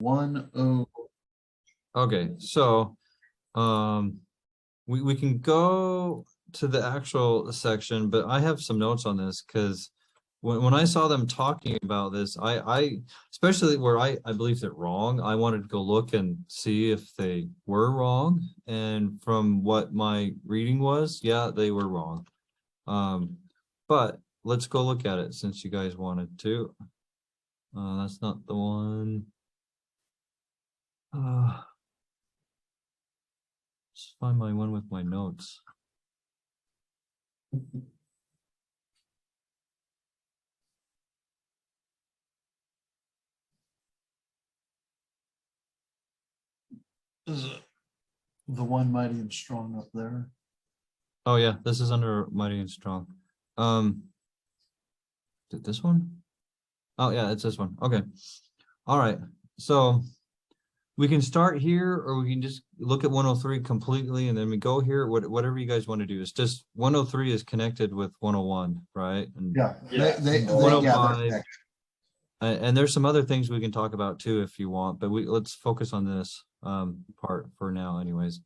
1:0. Okay, so we can go to the actual section, but I have some notes on this because when I saw them talking about this, I especially where I believe they're wrong, I wanted to go look and see if they were wrong. And from what my reading was, yeah, they were wrong. But let's go look at it since you guys wanted to. That's not the one. Let's find my one with my notes. Is it the one mighty and strong up there? Oh yeah, this is under Mighty and Strong. Is it this one? Oh yeah, it's this one. Okay. All right. So we can start here, or we can just look at 103 completely, and then we go here. Whatever you guys want to do. It's just 103 is connected with 101, right? And Yeah. They 105. And there's some other things we can talk about too if you want, but let's focus on this part for now, anyways.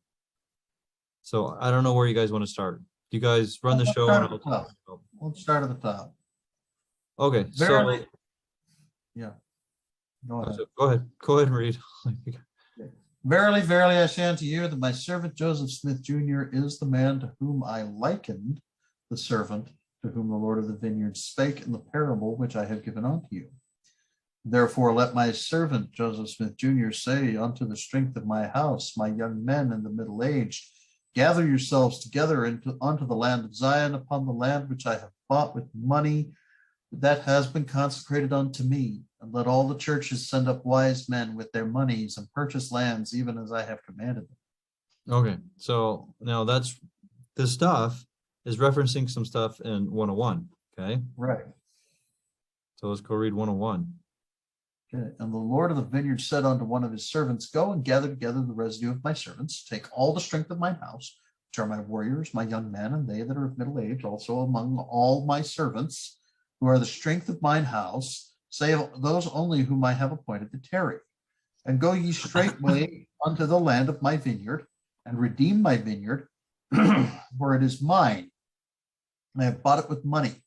So I don't know where you guys want to start. You guys run the show. Let's start at the top. Okay, Verily, so yeah. Go ahead. Go ahead and read. Verily, verily, I say unto you that my servant Joseph Smith Jr. is the man to whom I likened the servant to whom the Lord of the vineyard spake in the parable which I have given unto you. Therefore, let my servant Joseph Smith Jr. say unto the strength of my house, my young men and the middle-aged, gather yourselves together unto the land of Zion, upon the land which I have bought with money that has been consecrated unto me. And let all the churches send up wise men with their monies and purchase lands, even as I have commanded them. Okay, so now this stuff is referencing some stuff in 101. Okay, right. So let's go read 101. Okay. And the Lord of the vineyard said unto one of his servants, go and gather together the residue of my servants, take all the strength of my house, which are my warriors, my young men, and they that are of middle age, also among all my servants, who are the strength of mine house, save those only whom I have appointed to tarry. And go ye straightway unto the land of my vineyard, and redeem my vineyard, for it is mine. I have bought it with money.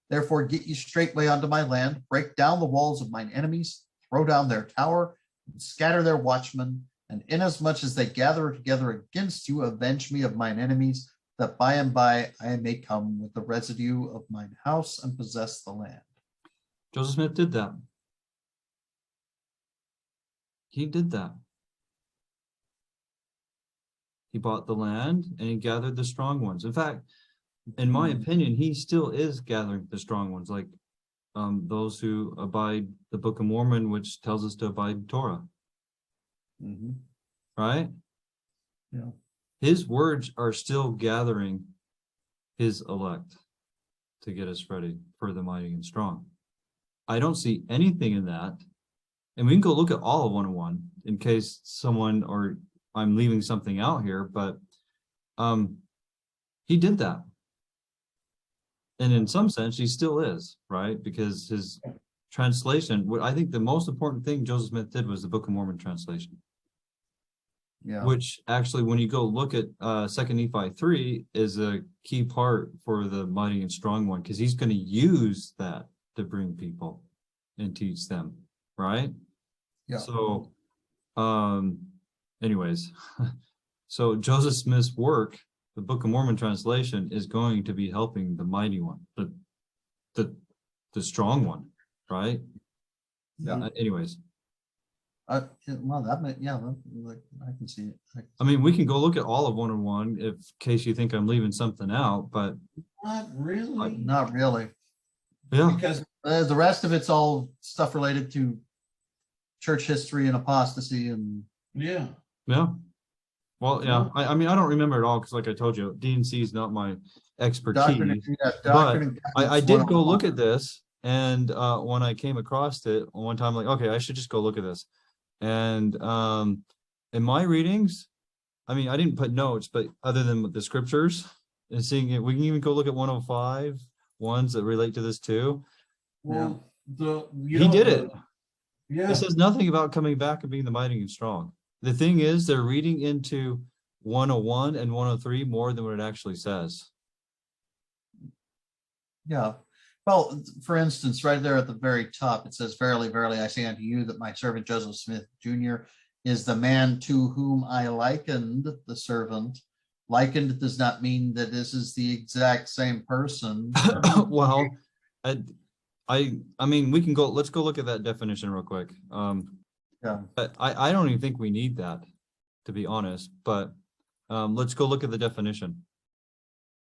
Therefore get ye straightway unto my land, break down the walls of mine enemies, throw down their tower, and scatter their watchmen, and inasmuch as they gather together against you, avenge me of mine enemies, that by and by I may come with the residue of mine house and possess the land. Joseph Smith did that. He did that. He bought the land and he gathered the strong ones. In fact, in my opinion, he still is gathering the strong ones, like those who abide the Book of Mormon, which tells us to abide Torah. Right? Yeah. His words are still gathering his elect to get us ready for the mighty and strong. I don't see anything in that. And we can go look at all of 101 in case someone, or I'm leaving something out here, but he did that. And in some sense, he still is, right? Because his translation, I think the most important thing Joseph Smith did was the Book of Mormon translation. Yeah. Which actually, when you go look at 2 Nephi 3, is a key part for the mighty and strong one, because he's going to use that to bring people and teach them, right? Yeah. So, anyways, so Joseph Smith's work, the Book of Mormon translation, is going to be helping the mighty one, the strong one, right? Yeah. Anyways. Well, that may, yeah, I can see it. I mean, we can go look at all of 101 in case you think I'm leaving something out, but not really. Not really. Yeah. Because the rest of it's all stuff related to church history and apostasy and yeah. Well, yeah. I mean, I don't remember it all because, like I told you, D&C is not my expertise. But I did go look at this, and when I came across it one time, like, okay, I should just go look at this. And in my readings, I mean, I didn't put notes, but other than the scriptures and seeing it, we can even go look at 105 ones that relate to this too. Well, he did it. Yeah. It says nothing about coming back and being the mighty and strong. The thing is, they're reading into 101 and 103 more than what it actually says. Yeah. Well, for instance, right there at the very top, it says, "Verily, verily, I say unto you that my servant Joseph Smith Jr. is the man to whom I likened the servant." Likened does not mean that this is the exact same person. Well, I mean, we can go, let's go look at that definition real quick. Yeah. But I don't even think we need that, to be honest, but let's go look at the definition.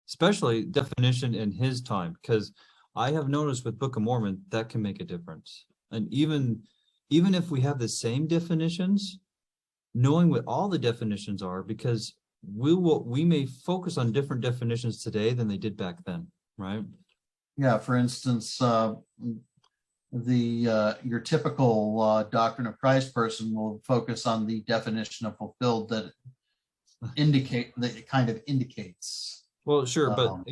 Especially definition in his time, because I have noticed with Book of Mormon that can make a difference. And even if we have the same definitions, knowing what all the definitions are, because we may focus on different definitions today than they did back then, right? Yeah. For instance, your typical Doctrine of Christ person will focus on the definition of fulfilled that it kind of indicates. Well, sure, but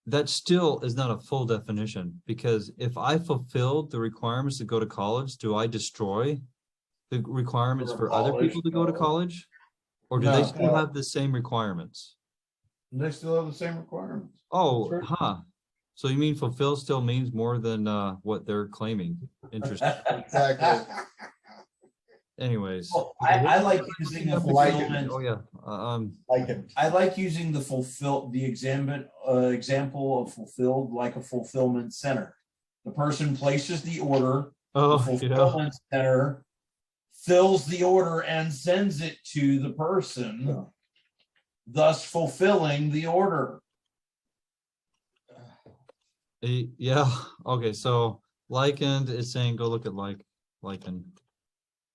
that still is not a full definition, because if I fulfilled the requirements to go to college, do I destroy the requirements for other people to go to college? Or do they still have the same requirements? They still have the same requirements. Oh, That's right. huh. So you mean fulfill still means more than what they're claiming? Interesting. Exactly. Anyways. Well, I like using the fulfillment. Oh yeah. I like using the example of fulfilled like a fulfillment center. The person places the order. Oh, the fulfillment center fills the order and sends it to the person, thus fulfilling the order. Yeah. Okay. So likened is saying go look at likened.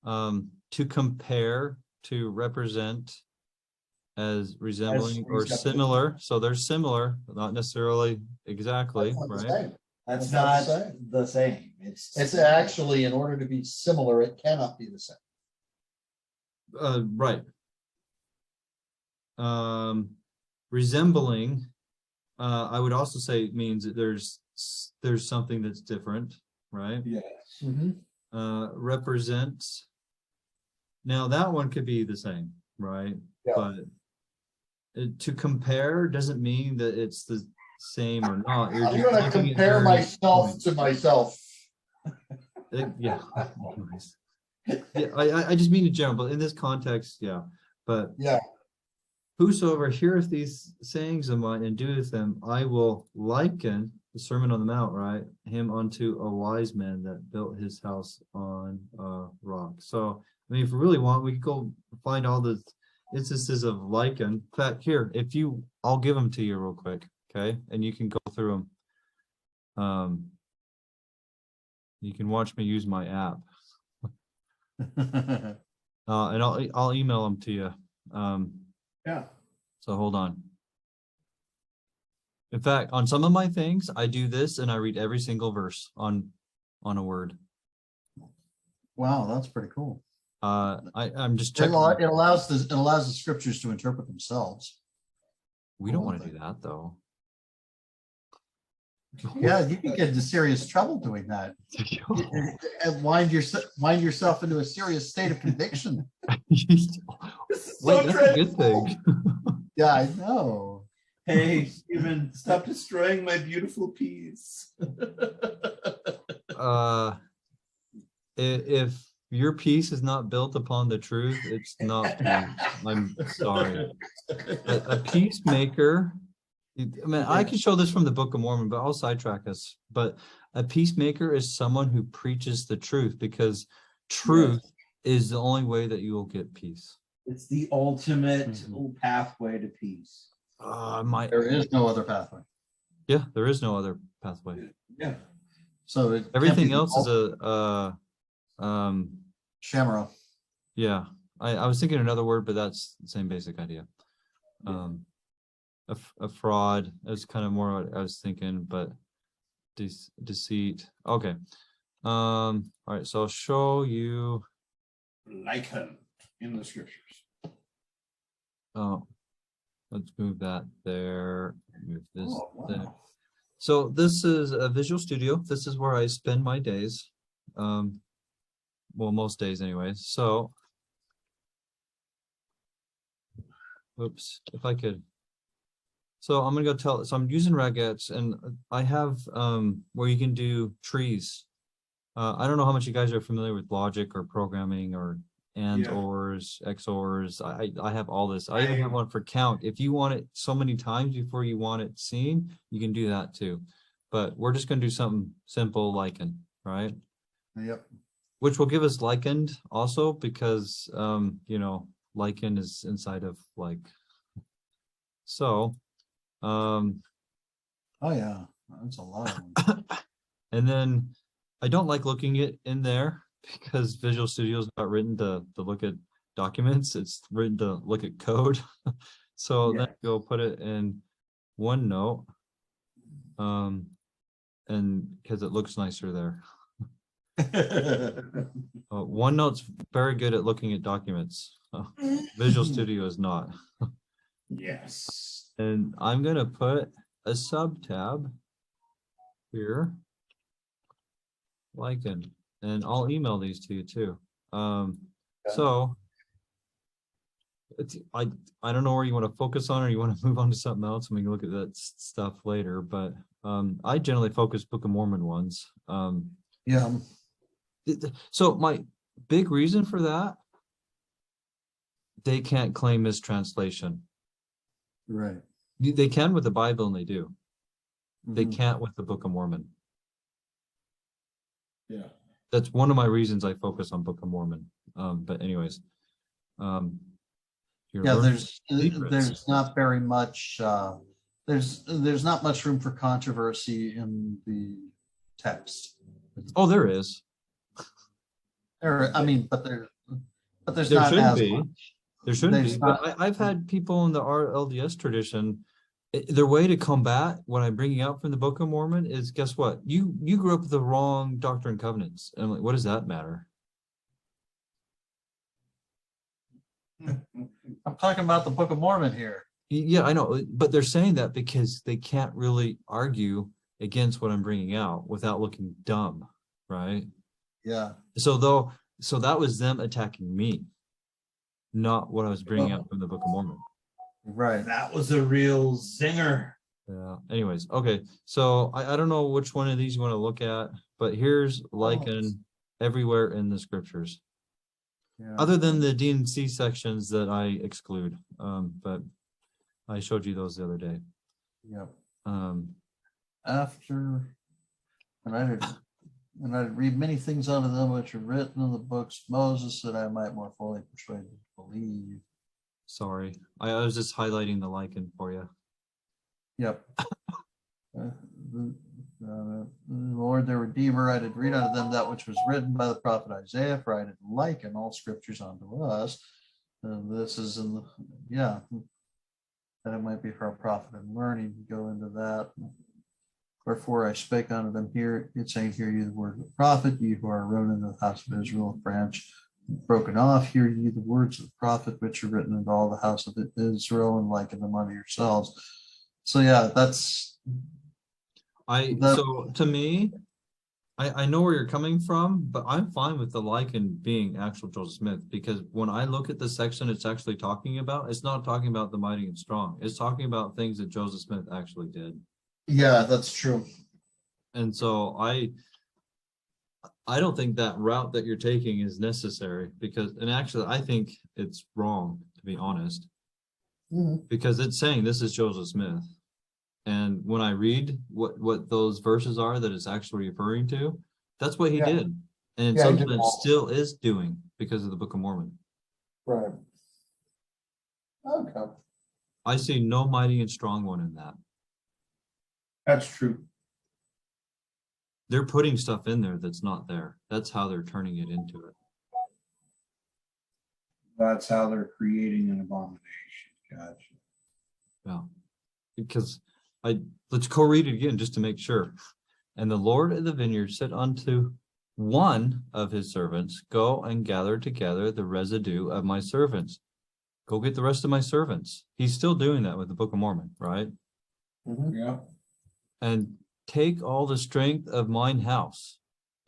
To compare, to represent, as resembling or similar. So they're similar, but not necessarily exactly, right? That's not the same. It's actually, in order to be similar, it cannot be the same. Right. Resembling, I would also say it means that there's something that's different, right? Yes. Represents. Now that one could be the same, right? Yeah. But to compare doesn't mean that it's the same or not. You're I'm just going to looking at compare various myself points. to myself. Yeah. Anyways. Yeah, I just mean in general, but in this context, yeah. But yeah. Whosoever heareth these sayings of mine and doeth them, I will liken the Sermon on the Mount, right? Him unto a wise man that built his house on a rock. So, I mean, if we really want, we could go find all the instances of liken. In fact, here, I'll give them to you real quick, okay? And you can go through them. You can watch me use my app. And I'll email them to you. Yeah. So hold on. In fact, on some of my things, I do this and I read every single verse on a word. Wow, that's pretty cool. I'm just It checking. allows the scriptures to interpret themselves. We don't want to do that though. Yeah, you can get into serious trouble doing that. And wind yourself into a serious state of conviction. Wait, that's a good thing. Yeah, I know. Hey, Stephen, stop destroying my beautiful piece. If your piece is not built upon the truth, it's not peace. I'm sorry. A peacemaker, I mean, I can show this from the Book of Mormon, but I'll sidetrack us. But a peacemaker is someone who preaches the truth, because truth is the only way that you will get peace. It's the ultimate pathway to peace. There is no other pathway. Yeah, there is no other pathway. Yeah. So Everything else is a shamrock. Yeah, I was thinking another word, but that's the same basic idea. A fraud is kind of more what I was thinking, but deceit. Okay. All right, so I'll show you Liken in the scriptures. Oh, let's move that there. Move this there. So this is a Visual Studio. This is where I spend my days. Well, most days anyway. So, oops, if I could. So I'm gonna go tell. So I'm using regex, and I have where you can do trees. I don't know how much you guys are familiar with logic or programming or and Yeah. ors, XORs. I have all this. I even have one for count. If you want it so many times before you want it seen, you can do that too. But we're just gonna do something simple, lichen, right? Yep. Which will give us likened also because you know, lichen is inside of like. So, Oh yeah, that's a lot of them. and then I don't like looking it in there because Visual Studio is not written to look at documents. It's written to look at code. So then go put it in OneNote. And because it looks nicer there. OneNote's very good at looking at documents. Visual Studio is not. Yes. And I'm gonna put a sub tab here. Lichen, and I'll email these to you too. So it's I don't know where you want to focus on, or you want to move on to something else, and we can look at that stuff later. But I generally focus Book of Mormon ones. Yeah. So my big reason for that, they can't claim mistranslation. Right. They can with the Bible, and they do. They Mhm. can't with the Book of Mormon. Yeah. That's one of my reasons I focus on Book of Mormon. But anyways, you're Yeah, learning there's secrets. not very much there's not much room for controversy in the text. Oh, there is. I mean, but there's There not should as be. much. There shouldn't There's be. But not- I've had people in the LDS tradition. Their way to combat what I'm bringing out from the Book of Mormon is, guess what? You grew up with the wrong Doctrine and Covenants. And I'm like, what does that matter? I'm talking about the Book of Mormon here. Yeah, I know, but they're saying that because they can't really argue against what I'm bringing out without looking dumb, right? Yeah. So that was them attacking me, not what I was bringing out from the Book of Mormon. Right. That was a real zinger. Yeah. Anyways, okay. So I don't know which one of these you want to look at, but here's lichen everywhere in the scriptures, Yeah. other than the D&C sections that I exclude. But I showed you those the other day. Yep. Um, And I did read many things out of them which are written in the books of Moses, that I might more fully persuade you to believe. sorry, I was just highlighting the lichen for you. Yep. The Lord, their Redeemer, I did read unto them that which was written by the prophet Isaiah, for I did liken all scriptures unto us. This is in the, that it might be for our profit and learning. Go into that. Wherefore I spake unto them here, it's saying, hear ye the word of the prophet, ye who are remnant of the house of Israel, branch broken off, hear ye the words of the prophet, which are written in all the house of Israel, and liken them unto yourselves. So yeah, that's So to me, I know where you're coming from, but I'm fine with the lichen being actual Joseph Smith, because when I look at the section it's actually talking about, it's not talking about the mighty and strong. It's talking about things that Joseph Smith actually did. yeah, that's true. And so I don't think that route that you're taking is necessary, because, and actually I think it's wrong, to be honest, because it's saying this is Joseph Smith. And when I read what those verses are that it's actually referring to, that's what he did. And something it still is doing because of the Book of Mormon. Right. Okay. I see no mighty and strong one in that. That's true. They're putting stuff in there that's not there. That's how they're turning it into it. That's how they're creating an abomination. Gotcha. Yeah. Because let's co-read it again just to make sure. And the Lord of the vineyard said unto one of his servants, go and gather together the residue of my servants. Go get the rest of my servants. He's still doing that with the Book of Mormon, right? Yeah. And take all the strength of mine house,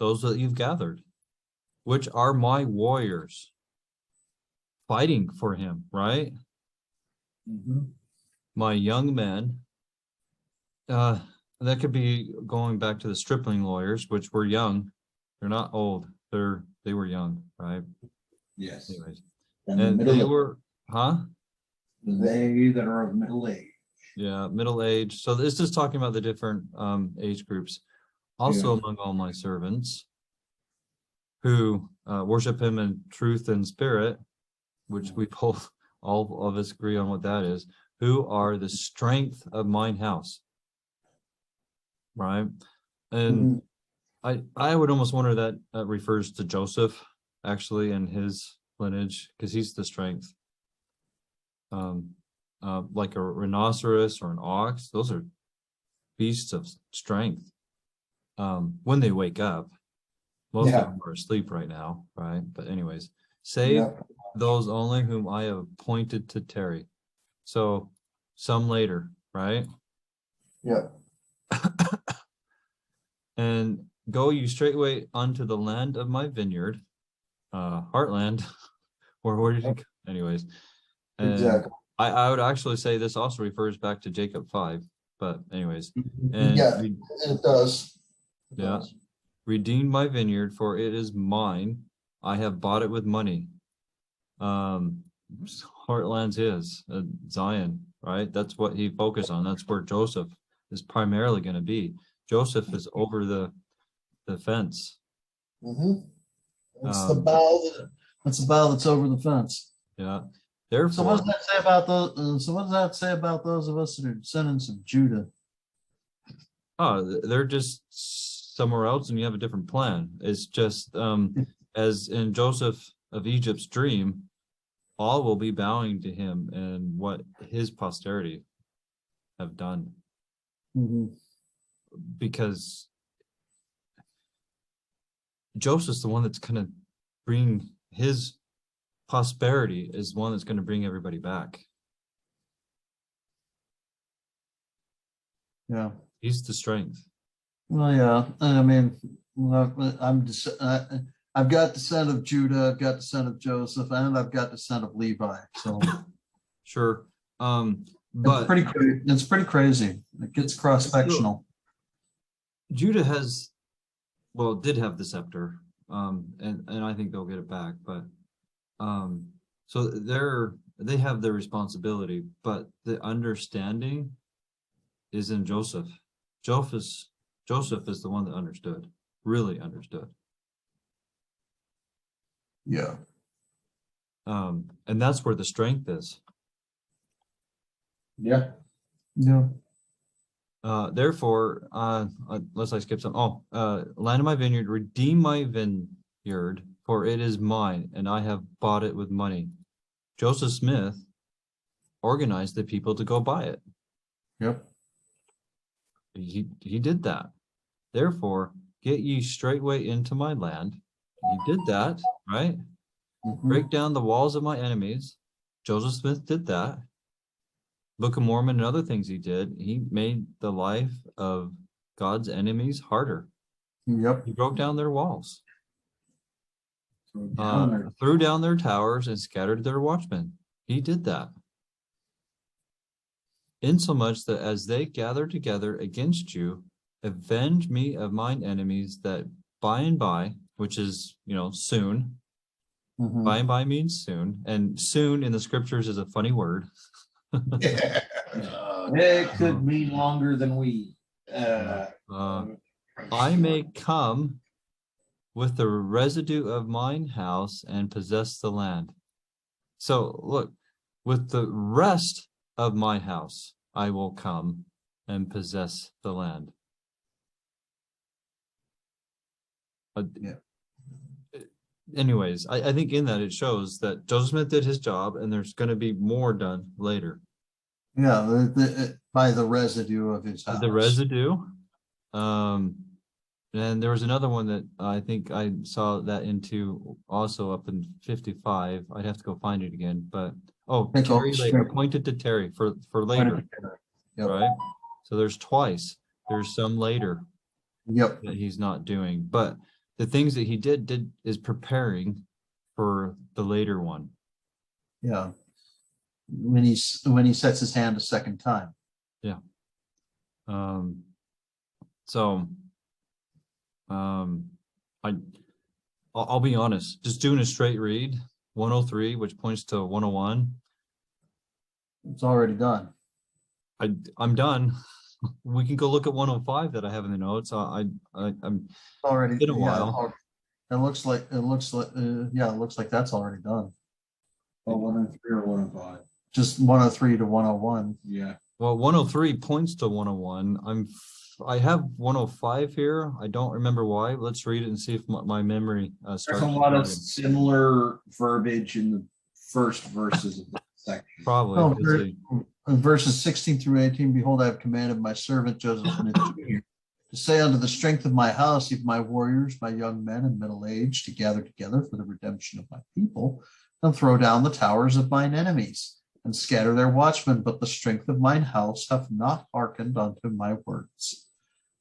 those that you've gathered, which are my warriors fighting for him, right? My young men. That could be going back to the stripling lawyers, which were young. They're not old. They were young, right? Yes. Anyways, And the and middle, they were, they that are of middle age. yeah, middle age. So this is talking about the different age groups. Also Yeah. among all my servants who worship him in truth and spirit, which we both, all of us agree on what that is, who are the strength of mine house. Right. And I would almost wonder that refers to Joseph actually and his lineage, because he's the strength. Like a rhinoceros or an ox, those are beasts of strength. When they wake up, most of them are asleep right now, right? But anyways, save those only whom I have appointed to tarry. So some later, right? Yeah. And go you straightway unto the land of my vineyard, heartland, or where did you go? Anyways, and Exactly. I would actually say this also refers back to Jacob 5, but anyways, and Yeah, it does. It does. redeem my vineyard, for it is mine. I have bought it with money. Heartland's his, Zion, right? That's what he focused on. That's where Joseph is primarily going to be. Joseph is over the fence. That's the bow. That's the bow that's over the fence. Yeah. So Therefore, what does that say about those? So what does that say about those of us that are descendants of Judah? they're just somewhere else, and you have a different plan. It's just as in Joseph of Egypt's dream, all will be bowing to him and what his posterity have done. Because Joseph's the one that's going to bring his prosperity, is one that's going to bring everybody back. Yeah. He's the strength. Well, yeah. I mean, I've got descent of Judah, I've got descent of Joseph, and I've got descent of Levi. So Sure. But it's pretty crazy. It gets cross-sectional. Judah did have the scepter, and I think they'll get it back, but so they have their responsibility, but the understanding is in Joseph. Joseph is the one that understood, really understood. Yeah. And that's where the strength is. Yeah. Therefore, unless I skip some, land of my vineyard, redeem my vineyard, for it is mine, and I have bought it with money. Joseph Smith organized the people to go buy it. Yep. He did that. Therefore, get ye straightway into my land. He did that, right? Break down the walls of my enemies. Joseph Smith did that. Book of Mormon and other things he did. He made the life of God's enemies harder. Yep. He broke down their walls, threw down their towers, and scattered their watchmen. He did that. Insomuch that as they gather together against you, avenge me of mine enemies, that by and by, which is, soon. By and by means soon. And soon in the scriptures is a funny word. It could mean longer than we. I may come with the residue of mine house and possess the land. So look, with the rest of my house, I will come and possess the land. Anyways, I think in that it shows that Joseph Smith did his job, and there's going to be more done later. Yeah, by the residue of his house. The residue. And there was another one that I think I saw that into also up in 55. I'd have to go find it again, but Terry later, appointed to Terry for later. Yep. Right? So there's twice. There's some later. Yep. That he's not doing. But the things that he did is preparing for the later one. Yeah. When he sets his hand a second time. Yeah. So I'll be honest, just doing a straight read, 103, which points to 101. It's already done. I'm done. We can go look at 105 that I have in the notes. I'm Already, been a yeah, while. it looks like yeah, it looks like that's already done. Oh, 103 or 105. Just 103 to 101. Yeah. Well, 103 points to 101. I have 105 here. I don't remember why. Let's read it and see if my memory starts. There's a lot of similar verbiage in the first verses of the section. Probably. Oh, because they- in verses 16 through 18, behold, I have commanded my servant Joseph Smith Jr. to say unto the strength of my house, even my warriors, my young men and middle age, to gather together for the redemption of my people, and throw down the towers of mine enemies, and scatter their watchmen. But the strength of mine house hath not hearkened unto my words.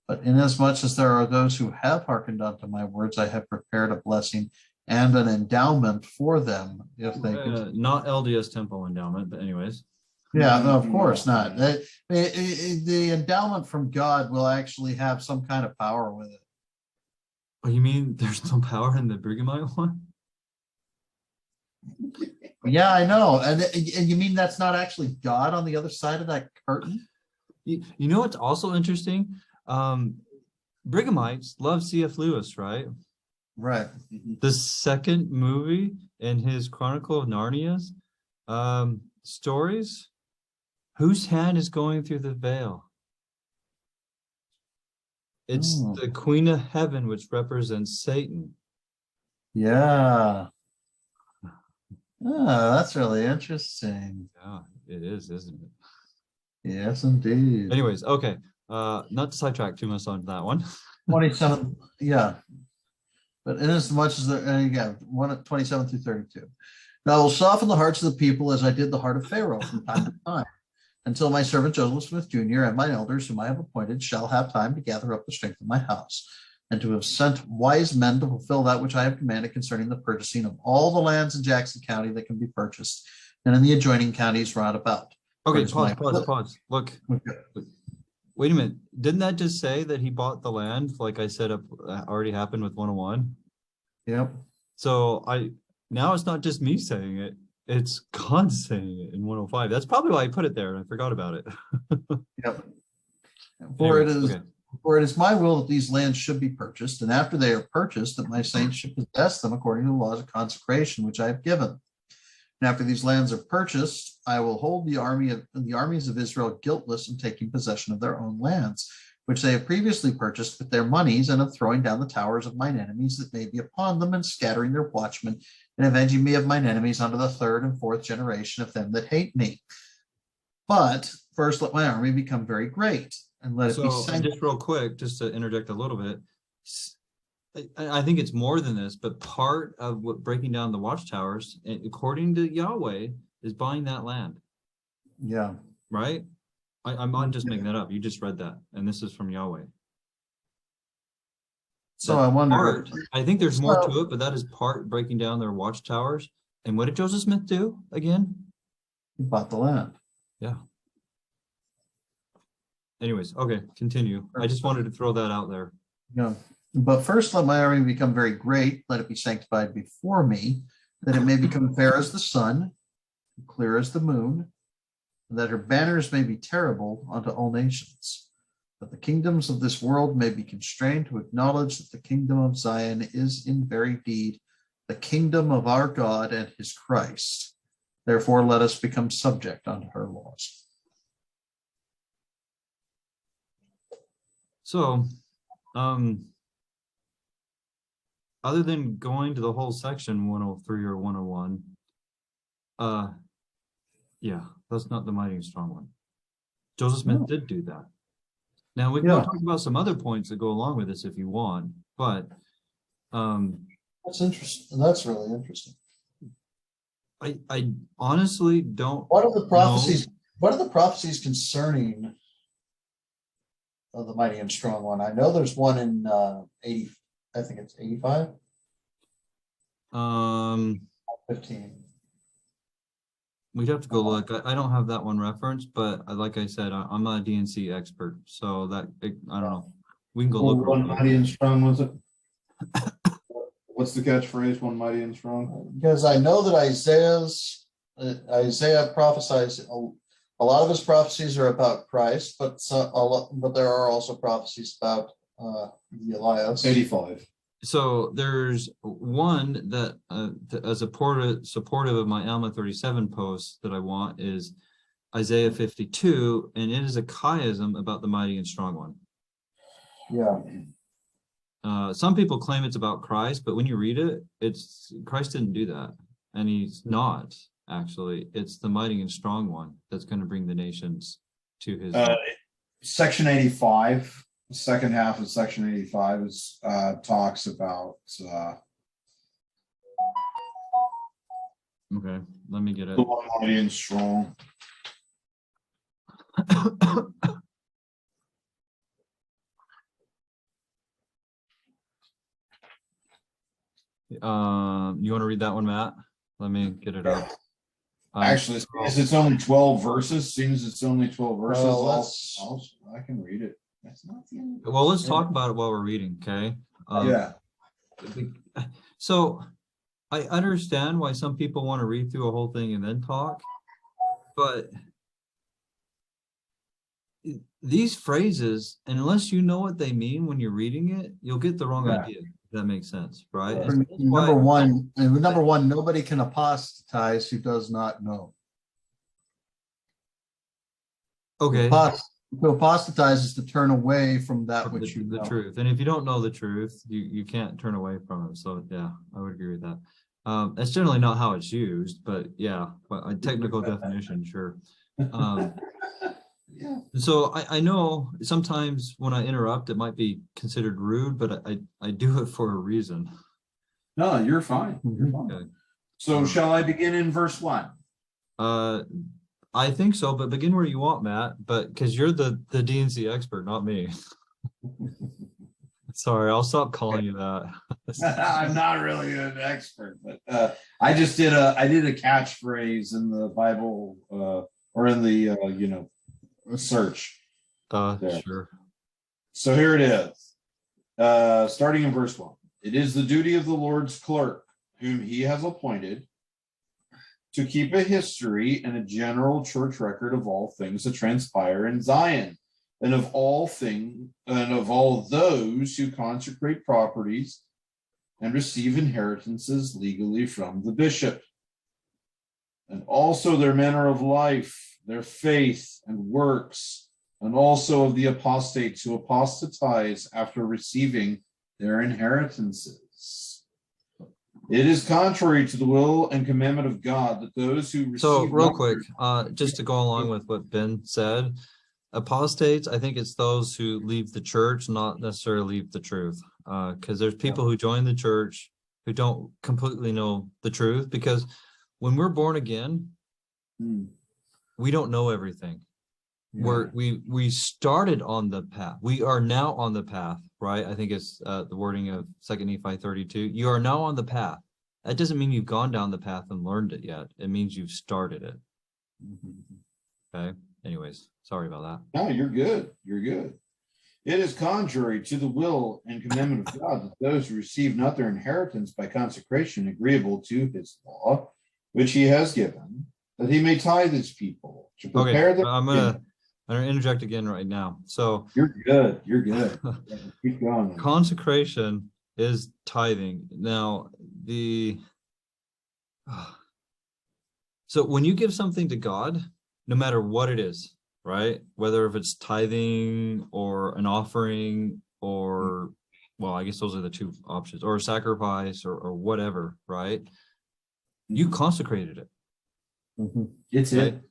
But inasmuch as there are those who have hearkened unto my words, I have prepared a blessing and an endowment for them, if they could. not LDS temple endowment, but anyways. Yeah, no, of course not. The endowment from God will actually have some kind of power with it. Oh, you mean there's no power in the Brighamite one? Yeah, I know. And you mean that's not actually God on the other side of that curtain? You know what's also interesting? Brighamites love C.F. Lewis, right? Right. The second movie in his Chronicle of Narnia's stories, whose hand is going through the veil? It's the Queen of Heaven, which represents Satan. Yeah. Oh, that's really interesting. Yeah, it is, isn't it? Yes, indeed. Anyways, okay. Not to sidetrack too much on that one. 27, yeah. But inasmuch as again, 27 through 32. Now I will soften the hearts of the people as I did the heart of Pharaoh from time to time, until my servant Joseph Smith Jr. and my elders, whom I have appointed, shall have time to gather up the strength of my house, and to have sent wise men to fulfill that which I have commanded concerning the purchasing of all the lands in Jackson County that can be purchased, and in the adjoining counties round about. Okay, pause. Look, wait a minute. Didn't that just say that he bought the land, like I said, already happened with 101? Yep. So now it's not just me saying it, it's God saying it in 105. That's probably why I put it there, and I forgot about it. Yep. Anyway, For it is my will that these lands should be purchased, and after they are purchased, that my saints should possess them according to the laws of consecration which I have given. And after these lands are purchased, I will hold the armies of Israel guiltless in taking possession of their own lands, which they have previously purchased with their monies, and of throwing down the towers of mine enemies that may be upon them, and scattering their watchmen, and avenging me of mine enemies unto the third and fourth generation of them that hate me. But first let my army become very great, and let it be and just real quick, just to interject a little bit, I think it's more than this, but part of what breaking down the watchtowers, according to Yahweh, is buying that land. Yeah. Right? I'm not just making that up. You just read that, and this is from Yahweh. So I wonder. I think there's more to it, but that is part breaking down their watchtowers. And what did Joseph Smith do again? He bought the land. Yeah. Anyways, okay, continue. I just wanted to throw that out there. Yeah. But first let my army become very great, let it be sanctified before me, that it may become fair as the sun, clear as the moon, and that her banners may be terrible unto all nations, that the kingdoms of this world may be constrained to acknowledge that the kingdom of Zion is in very deed the kingdom of our God and his Christ. Therefore let us become subject unto her laws. So, other than going to the whole section 103 or 101, yeah, that's not the mighty and strong one. Joseph Smith did do that. Now we can talk about some other points that go along with this if you want, but that's interesting. That's really interesting. I honestly don't. What are the prophecies? What are the prophecies concerning the mighty and strong one? I know there's one in I think it's 85, Um, 15. we'd have to go look. I don't have that one referenced, but like I said, I'm not a D&C expert, so I don't know. We can go look. real One quick. mighty and strong, was it? What's the catchphrase? One mighty and strong? Because I know that Isaiah prophesies, a lot of his prophecies are about Christ, but there are also prophecies about the Elias. 85. So there's one that as supportive of my Alma 37 post that I want is Isaiah 52, and it is a chiasm about the mighty and strong one. Yeah. Some people claim it's about Christ, but when you read it, it's Christ didn't do that, and he's not actually. It's the mighty and strong one that's going to bring the nations to his. Section 85, the second half of section 85 is talks about Okay, let me get it. the one mighty and strong. You want to read that one, Matt? Let me get it up. Actually, since it's only 12 verses, seems it's only 12 verses. Well, I can read it. That's not the end. Well, let's talk about it while we're reading, okay? Yeah. So I understand why some people want to read through a whole thing and then talk, but these phrases, unless you know what they mean when you're reading it, you'll get the wrong idea. If that makes sense, right? Number one, nobody can apostatize who does not know. Okay. To apostatize is to turn away from that From which you know. the truth, and if you don't know the truth, you can't turn away from it. So yeah, I would agree with that. That's generally not how it's used, but yeah, a technical definition, sure. Yeah. So I know sometimes when I interrupt, it might be considered rude, but I do it for a reason. No, you're fine. You're fine. Okay. So shall I begin in verse 1? I think so, but begin where you want, Matt. But because you're the D&C expert, not me. Sorry, I'll stop calling you that. I'm not really an expert, but I did a catchphrase in the Bible or in the search. There. Sure. So here it is. Starting in verse 1. It is the duty of the Lord's clerk, whom he has appointed, to keep a history and a general church record of all things that transpire in Zion, and of all those who consecrate properties and receive inheritances legally from the bishop, and also their manner of life, their faith and works, and also of the apostates who apostatize after receiving their inheritances. It is contrary to the will and commandment of God that those who receive. So real quick, just to go along with what Ben said, apostates, I think it's those who leave the church, not necessarily leave the truth. Because there's people who join the church who don't completely know the truth, because when we're born again, we don't know everything. We started on the path. We are now on the path, right? I think it's the wording of 2 Nephi 32. You are now on the path. That doesn't mean you've gone down the path and learned it yet. It means you've started it. Okay. Anyways, sorry about that. No, you're good. You're good. It is contrary to the will and commandment of God that those who receive not their inheritance by consecration agreeable to his law, which he has given, that he may tithe his people to prepare them. I'm gonna interject again right now. So you're good. You're good. Keep going. Consecration is tithing. Now so when you give something to God, no matter what it is, right? Whether if it's tithing or an offering or, well, I guess those are the two options, or a sacrifice or whatever, right? You consecrated it. It's right? it.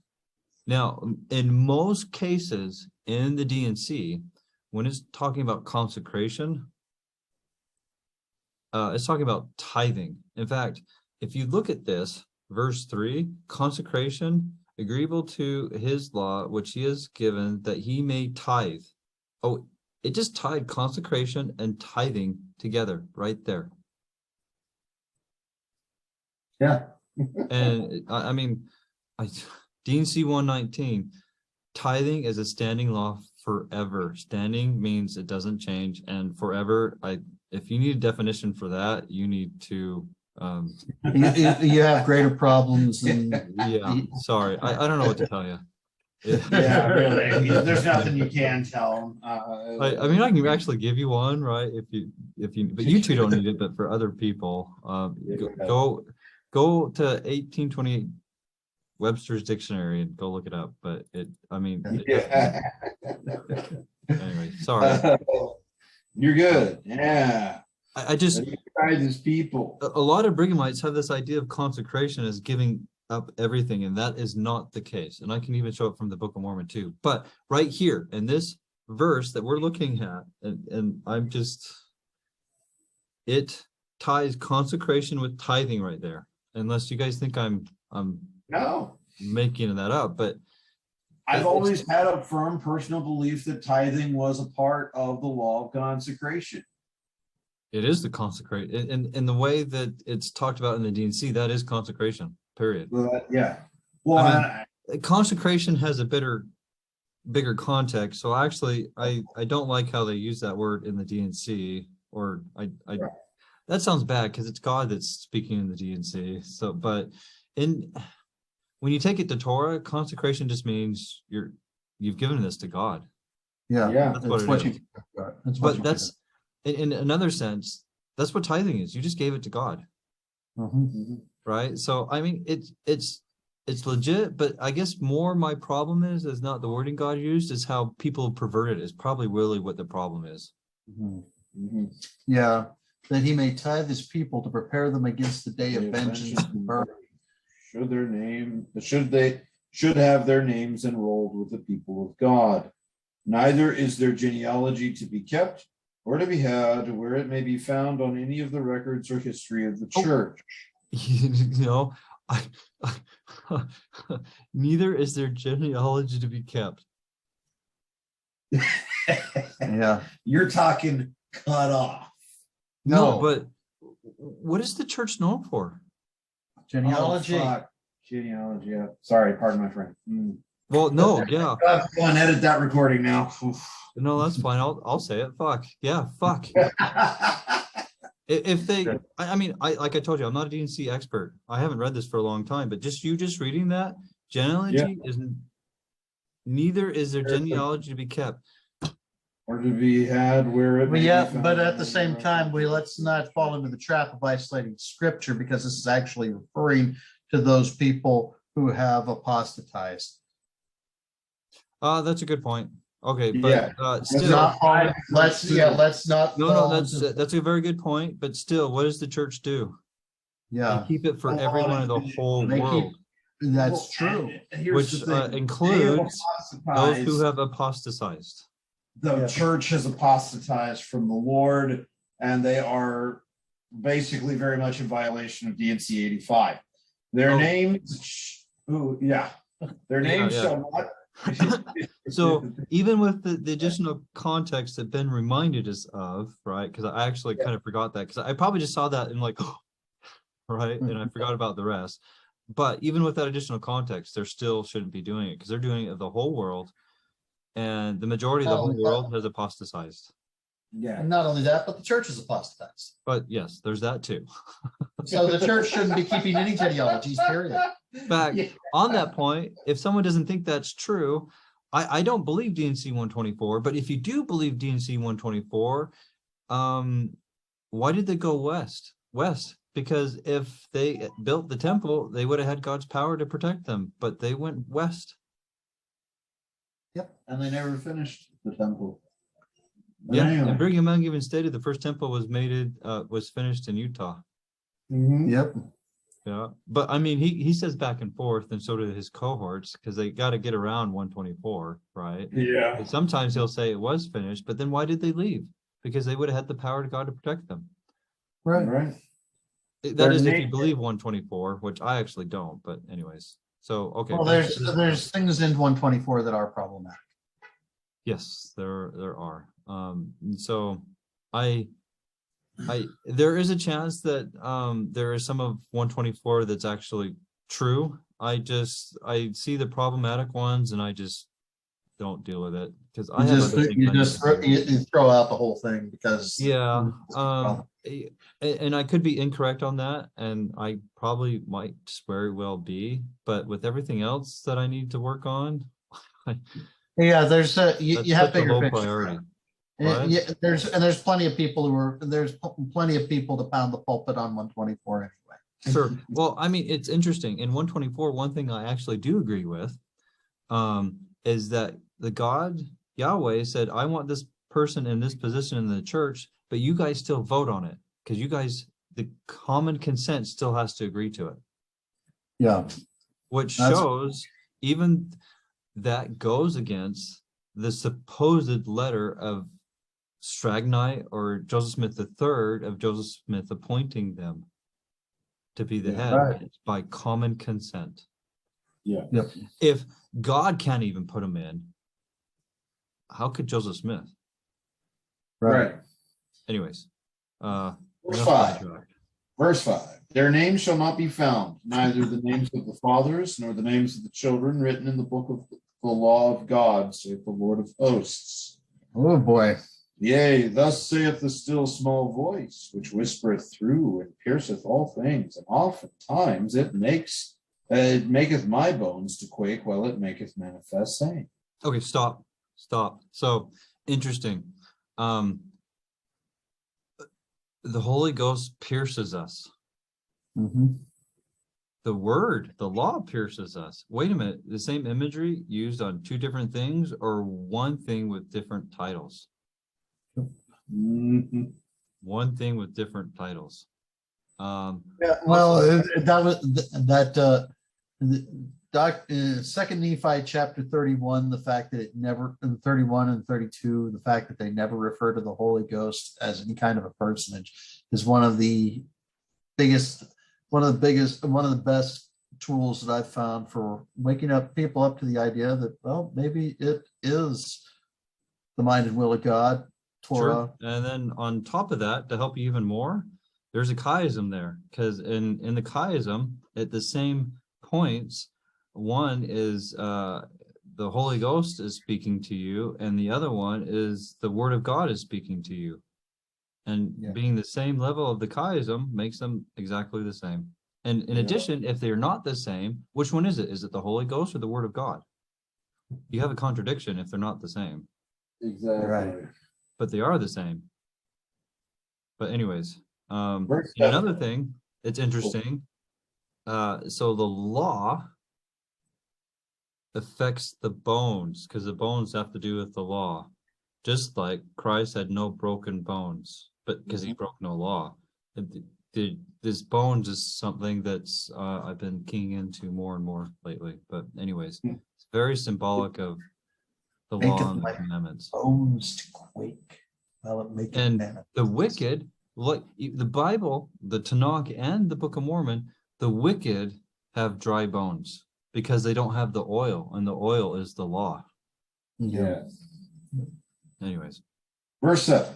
Now, in most cases in the D&C, when it's talking about consecration, it's talking about tithing. In fact, if you look at this, verse 3, consecration, agreeable to his law, which he has given, that he may tithe. Oh, it just tied consecration and tithing together right there. Yeah. And I mean, D&C 119, tithing is a standing law forever. Standing means it doesn't change, and forever. If you need a definition for that, you need to. You have greater problems than Yeah, sorry, I don't know what to tell you. Yeah, really. There's nothing you can tell them. I mean, I can actually give you one, right? If you, but you two don't need it. But for other people, go to 1828 Webster's Dictionary and go look it up. But Yeah. Anyway, sorry. You're good. Yeah. I just try these people. A lot of Brighamites have this idea of consecration as giving up everything, and that is not the case. And I can even show it from the Book of Mormon too. But right here in this verse that we're looking at, and I'm just, it ties consecration with tithing right there. Unless you guys think I'm No, making that up, but I've always had a firm personal belief that tithing was a part of the law of consecration. it is the consecrate in the way that it's talked about in the D&C. That is consecration. Period. Yeah. Well, Consecration has a bigger context. So actually, I don't like how they use that word in the D&C. Or right. That sounds bad because it's God that's speaking in the D&C. So, but when you take it to Torah, consecration just means you've given this to God. Yeah, that's what it is. But that's in another sense, that's what tithing is. You just gave it to God. Mm-hmm. Right. So I mean, it's legit, but I guess more my problem is not the wording God used, is how people pervert it is probably really what the problem is. Mm-hmm. Mm-hmm. Yeah, that he may tithe his people to prepare them against the day of vengeance and burning. Should have their names enrolled with the people of God. Neither is their genealogy to be kept or to be had where it may be found on any of the records or history of the church. You know, neither is their genealogy to be kept. Yeah, you're talking cut off. No, but what is the church known for? Genealogy. Genealogy. Yeah. Sorry, pardon my friend. Well, no, yeah. Go and edit that recording now. No, that's fine. I'll say it. Fuck. Yeah, fuck. If they, I mean, like I told you, I'm not a D&C expert. I haven't read this for a long time, but just reading that, genealogy is neither is their genealogy to be kept. Or to be had where it may be found. But at the same time, let's not fall into the trap of isolating scripture, because this is actually referring to those people who have apostatized. That's a good point. Okay, but still, let's not. No, that's a very good point. But still, what does the church do? Yeah, they keep it for everyone in the whole world. That's true. Which includes those who have apostatized. The church has apostatized from the Lord, and they are basically very much in violation of D&C 85. Their names, their names shall not. So even with the additional context that Ben reminded us of, right? Because I actually kind of forgot that, because I probably just saw that and like, right, and I forgot about the rest. But even with that additional context, they still shouldn't be doing it, because they're doing it of the whole world, and the majority of the whole world has apostatized. Yeah, and not only that, but the church is apostatized. But yes, there's that too. So the church shouldn't be keeping any genealogies, period. In fact, on that point, if someone doesn't think that's true, I don't believe D&C 124, but if you do believe D&C 124, why did they go west? Because if they built the temple, they would have had God's power to protect them, but they went west. Yep, and they never finished the temple. Yeah, and Brigham Young even stated the first temple was finished in Utah. Mm-hmm. Yep. Yeah, but I mean, he says back and forth, and so do his cohorts, because they got to get around 124, right? Yeah. And sometimes he'll say it was finished, but then why did they leave? Because they would have had the power of God to protect them. Right. That is, if you believe 124, which I actually don't. But anyways, so okay. Well, there's things in 124 that are problematic. Yes, there are. And so I there is a chance that there is some of 124 that's actually true. I see the problematic ones and I just don't deal with it because I have other things I need to do. you throw out the whole thing because Yeah. And I could be incorrect on that, and I probably might very well be, but with everything else that I need to work on, yeah, there's you that's have such a bigger low picture. priority. What? Yeah, there's plenty of people there's plenty of people to pound the pulpit on 124 anyway. Sure. Well, I mean, it's interesting. In 124, one thing I actually do agree with is that the God Yahweh said, I want this person in this position in the church, but you guys still vote on it because you guys, the common consent still has to agree to it. Yeah. Which shows even that goes against the supposed letter of Stragni or Joseph Smith III of Joseph Smith appointing them to be the head right. by common consent. Yeah. Yep. If God can't even put them in, how could Joseph Smith? Right. Anyways, Verse 5. Verse 5. Their names shall not be found, neither the names of the fathers nor the names of the children written in the book of the law of God, saith the Lord of hosts. Oh boy. Yea, thus saith the still small voice, which whispereth through and pierceth all things, and oftentimes it maketh my bones to quake while it maketh manifest, saying. Okay, stop. So interesting. The Holy Ghost pierces us. Mm-hmm. The word, the law pierces us. Wait a minute, the same imagery used on two different things or one thing with different titles? Mm-hmm. One thing with different titles. Yeah, well, that was that Second Nephi chapter 31, the fact that it never in 31 and 32, the fact that they never refer to the Holy Ghost as any kind of a personage is one of the best tools that I've found for waking up people up to the idea that, well, maybe it is the mind and will of God, Torah. Sure. And then on top of that, to help you even more, there's a chiasm there, because in the chiasm, at the same points, one is the Holy Ghost is speaking to you, and the other one is the Word of God is speaking to you. And being the same level of the chiasm makes them exactly the same. And in addition, if they're not the same, which one is it? Is it the Holy Ghost or the Word of God? You have a contradiction if they're not the same. Exactly. Right. But they are the same. But anyways, another thing, it's interesting. So the law affects the bones because the bones have to do with the law. Just like Christ had no broken bones, but because he broke no law. This bones is something that's I've been keying into more and more lately. But anyways, it's very symbolic of the law and the commandments. Bones to quake. Well, it makes and the wicked, like the Bible, the Tanakh, and the Book of Mormon, the wicked have dry bones because they don't have the oil, and the oil is the law. Yes. Anyways. Verse 7.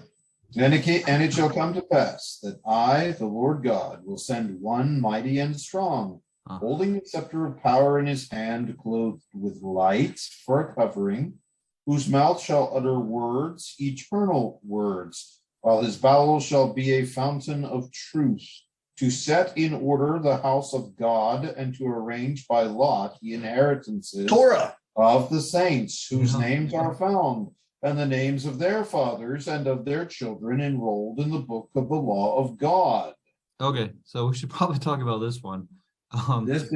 And it shall come to pass that I, the Lord God, will send one mighty and strong, holding the scepter of power in his hand, clothed with light for a covering, whose mouth shall utter words, eternal words, while his bowels shall be a fountain of truth, to set in order the house of God, and to arrange by lot the inheritances Torah of the saints, whose names are found, and the names of their fathers and of their children enrolled in the book of the law of God. Okay, so we should probably talk about this one. There's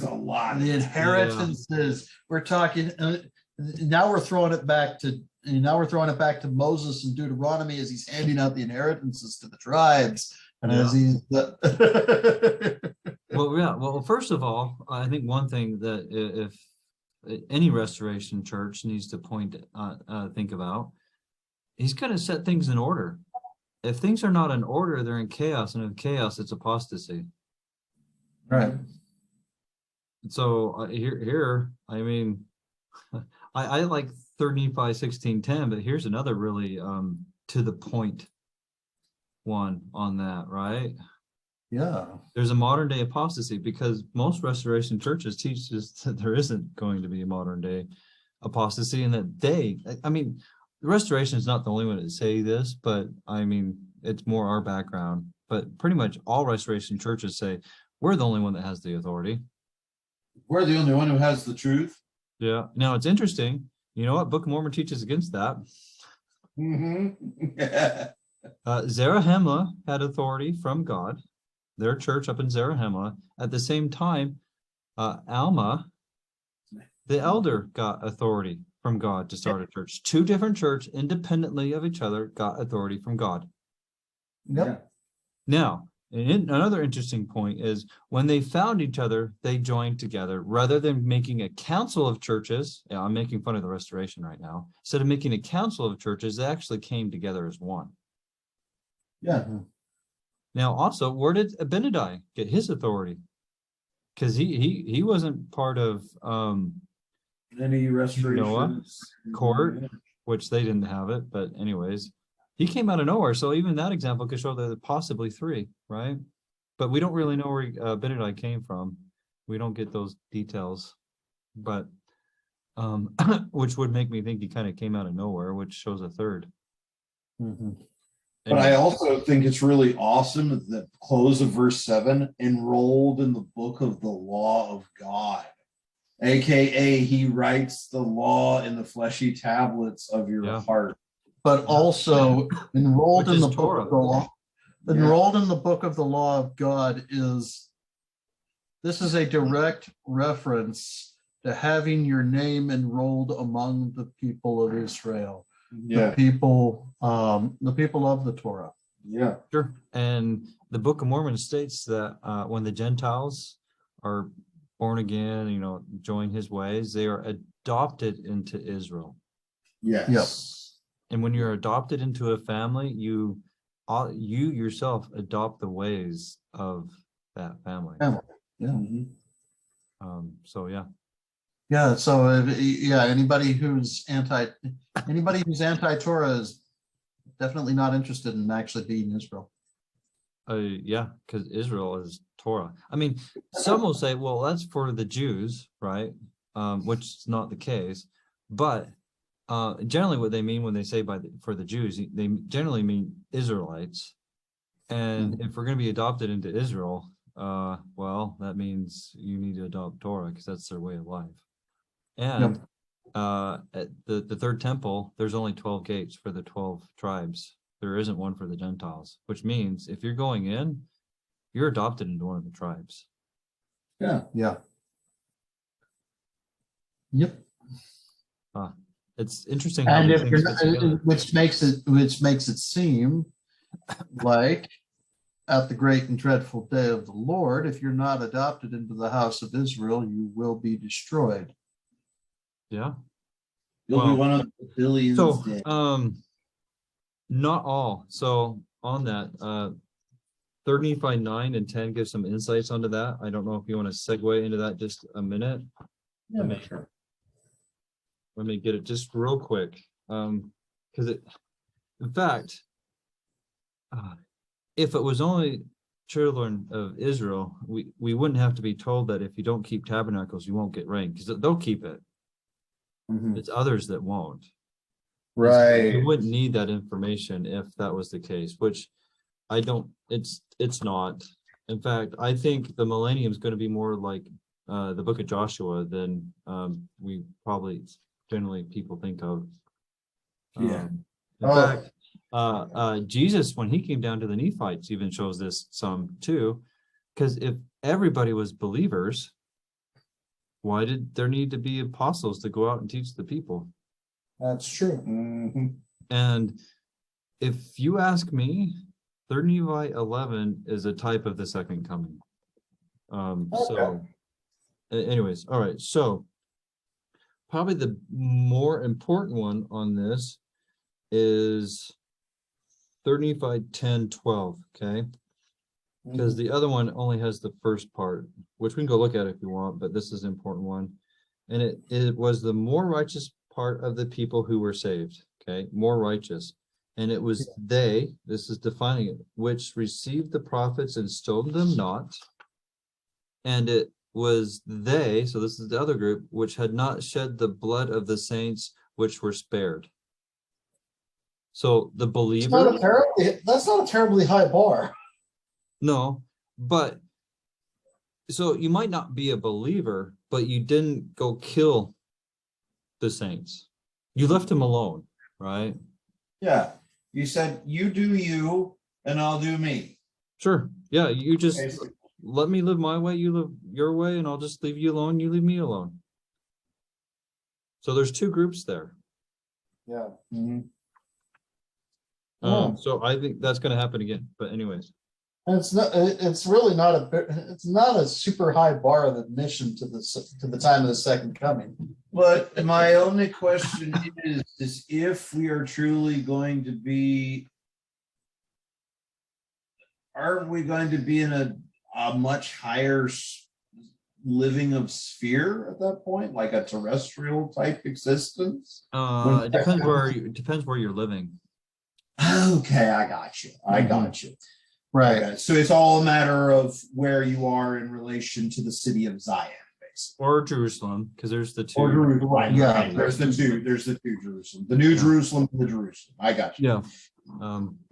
a lot. The inheritances. We're talking. Now we're throwing it back to Moses and Deuteronomy as he's handing out the inheritances to the tribes, and as he's. Well, first of all, I think one thing that if any restoration church needs to think about, he's going to set things in order. If things are not in order, they're in chaos, and in chaos, it's apostasy. Right. So here, I mean, I like 3 Nephi 16:10, but here's another really to the point one on that, right? Yeah. There's a modern day apostasy because most restoration churches teach us that there isn't going to be a modern day apostasy, and that I mean, the restoration is not the only one to say this, but I mean, it's more our background. But pretty much all restoration churches say we're the only one that has the authority. We're the only one who has the truth. Yeah. Now it's interesting. You know what? Book of Mormon teaches against that. Zarahemla had authority from God, their church up in Zarahemla. At the same time, Alma, the elder, got authority from God to start a church. Two different churches, independently of each other, got authority from God. Yep. Now, another interesting point is when they found each other, they joined together rather than making a council of churches. Yeah, I'm making fun of the restoration right now. Instead of making a council of churches, they actually came together as one. Yeah. Now, also, where did Abinadi get his authority? Because he wasn't part of Any restorations? court, which they didn't have it. But anyways, he came out of nowhere. So even that example could show that there possibly three, right? But we don't really know where Abinadi came from. We don't get those details. But which would make me think he kind of came out of nowhere, which shows a third. But I also think it's really awesome at the close of verse 7, enrolled in the book of the law of God. AKA, he writes the law in the fleshy tablets of your heart. But also enrolled Which in is the book Torah. of the law. Enrolled in the book of the law of God is a direct reference to having your name enrolled among the people of Israel. Yeah. The people of the Torah. Yeah. Sure. And the Book of Mormon states that when the Gentiles are born again, join his ways, they are adopted into Israel. Yes. Yep. And when you're adopted into a family, you yourself adopt the ways of that family. Yeah. So yeah. Yeah. So anybody who's anti-Torah is definitely not interested in actually being Israel. Yeah, because Israel is Torah. I mean, some will say, well, that's for the Jews, right? Which is not the case. But generally what they mean when they say for the Jews, they generally mean Israelites. And if we're going to be adopted into Israel, well, that means you need to adopt Torah because that's their way of life. And at the third temple, there's only 12 gates for the 12 tribes. There isn't one for the Gentiles, which means if you're going in, you're adopted into one of the tribes. Yeah. Yeah. Yep. It's interesting how And these if things you're fit together. which makes it seem like at the great and dreadful day of the Lord, if you're not adopted into the house of Israel, you will be destroyed. Yeah. You'll be one of the billions. So, not all. So on that, 3 Nephi 9 and 10 give some insights onto that. I don't know if you want to segue into that just a minute. Yeah, sure. Let me get it just real quick. Because in fact, if it was only children of Israel, we wouldn't have to be told that if you don't keep tabernacles, you won't get rain, because they'll keep it. It's others that won't. Right. You wouldn't need that information if that was the case, which I don't, it's not. In fact, I think the millennium is going to be more like the book of Joshua than we probably generally people think of. In fact, Jesus, when he came down to the Nephites, even shows this some too, because if everybody was believers, why did there need to be apostles to go out and teach the people? That's true. And if you ask me, 3 Nephi 11 is a type of the second coming. So anyways, all right. So probably the more important one on this is 3 Nephi 10:12, okay? Because the other one only has the first part, which we can go look at if you want, but this is an important one. And it was the more righteous part of the people who were saved. Okay, more righteous. And it was they, this is defining it, which received the prophets and stoned them not. And it was they, so this is the other group, which had not shed the blood of the saints which were spared. So the believers. That's not a terribly high bar. No, but so you might not be a believer, but you didn't go kill the saints. You left them alone, right? Yeah. You said, you do you, and I'll do me. Sure. Yeah, you just Basically. let me live my way, you live your way, and I'll just leave you alone, you leave me alone. So there's two groups there. Yeah. So I think that's going to happen again. But anyways. And it's really not a super high bar of admission to the time of the second coming. But my only question is if we are truly going to be, aren't we going to be in a much higher living of sphere at that point, like a terrestrial type existence? It depends where you're living. Okay, I got you. Right. Okay, so it's all a matter of where you are in relation to the city of Zion, basically. Or Jerusalem, because there's the two. Or Jerusalem, right? Yeah. Right. There's the two Jerusalem, the New Jerusalem and the Jerusalem. I got you.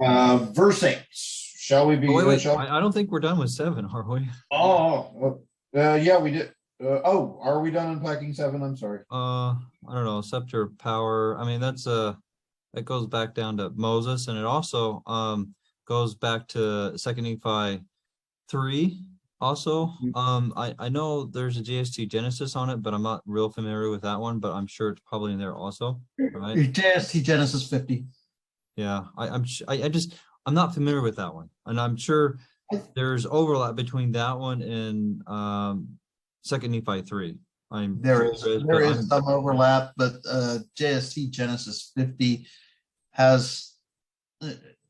Yeah. Verse 8. Shall we be? Wait. I don't think we're done with 7, are we? Yeah, we did. Are we done unpacking 7? I'm sorry. I don't know. Scepter power. I mean, that's that goes back down to Moses, and it also goes back to 2 Nephi 3. Also, I know there's a JST Genesis on it, but I'm not real familiar with that one. But I'm sure it's probably in there also, right? JST Genesis 50. Yeah, I'm not familiar with that one, and I'm sure there's overlap between that one and 2 Nephi 3. There is some overlap, but JST Genesis 50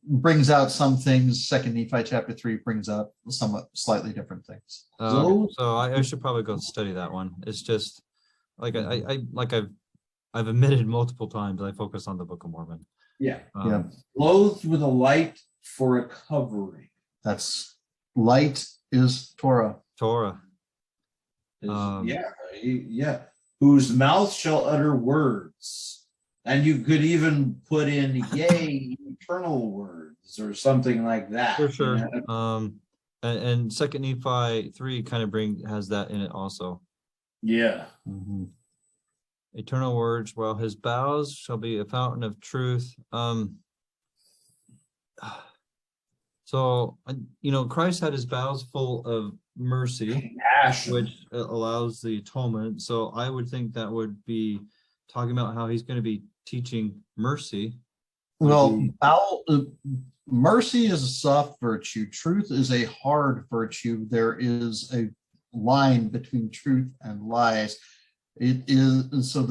brings out some things. 2 Nephi chapter 3 brings out somewhat slightly different things. So I should probably go study that one. It's just like I've admitted multiple times, I focus on the Book of Mormon. Yeah. Yeah. Clothed with a light for a covering. That's light is Torah. Yeah. Whose mouth shall utter words. And you could even put in yea, eternal words or something like that. For sure. You know? And 2 Nephi 3 kind of has that in it also. Yeah. Mm-hmm. Eternal words, while his bowels shall be a fountain of truth. So, Christ had his bowels full of mercy, which allows the atonement. So I would think that would be talking about how he's going to be teaching mercy. Well, mercy is a soft virtue. Truth is a hard virtue. There is a line between truth and lies. It is so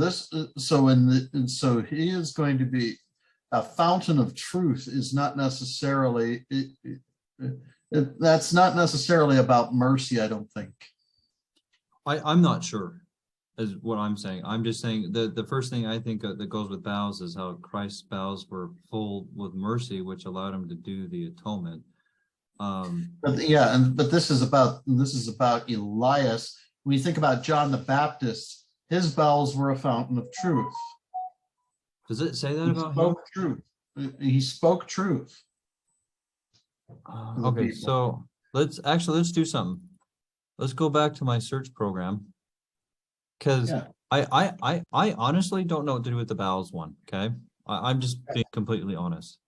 he is going to be a fountain of truth. Is not necessarily that's not necessarily about mercy, I don't think. I'm not sure is what I'm saying. I'm just saying the first thing I think that goes with bowels is how Christ's bowels were full with mercy, which allowed him to do the atonement. But this is about Elias. When you think about John the Baptist, his bowels were a fountain of truth. Does it say that about him? Truth. He spoke truth. Okay, so let's do something. Let's go back to my search program, because I honestly don't know what to do with the bowels one. Okay, I'm just being completely honest.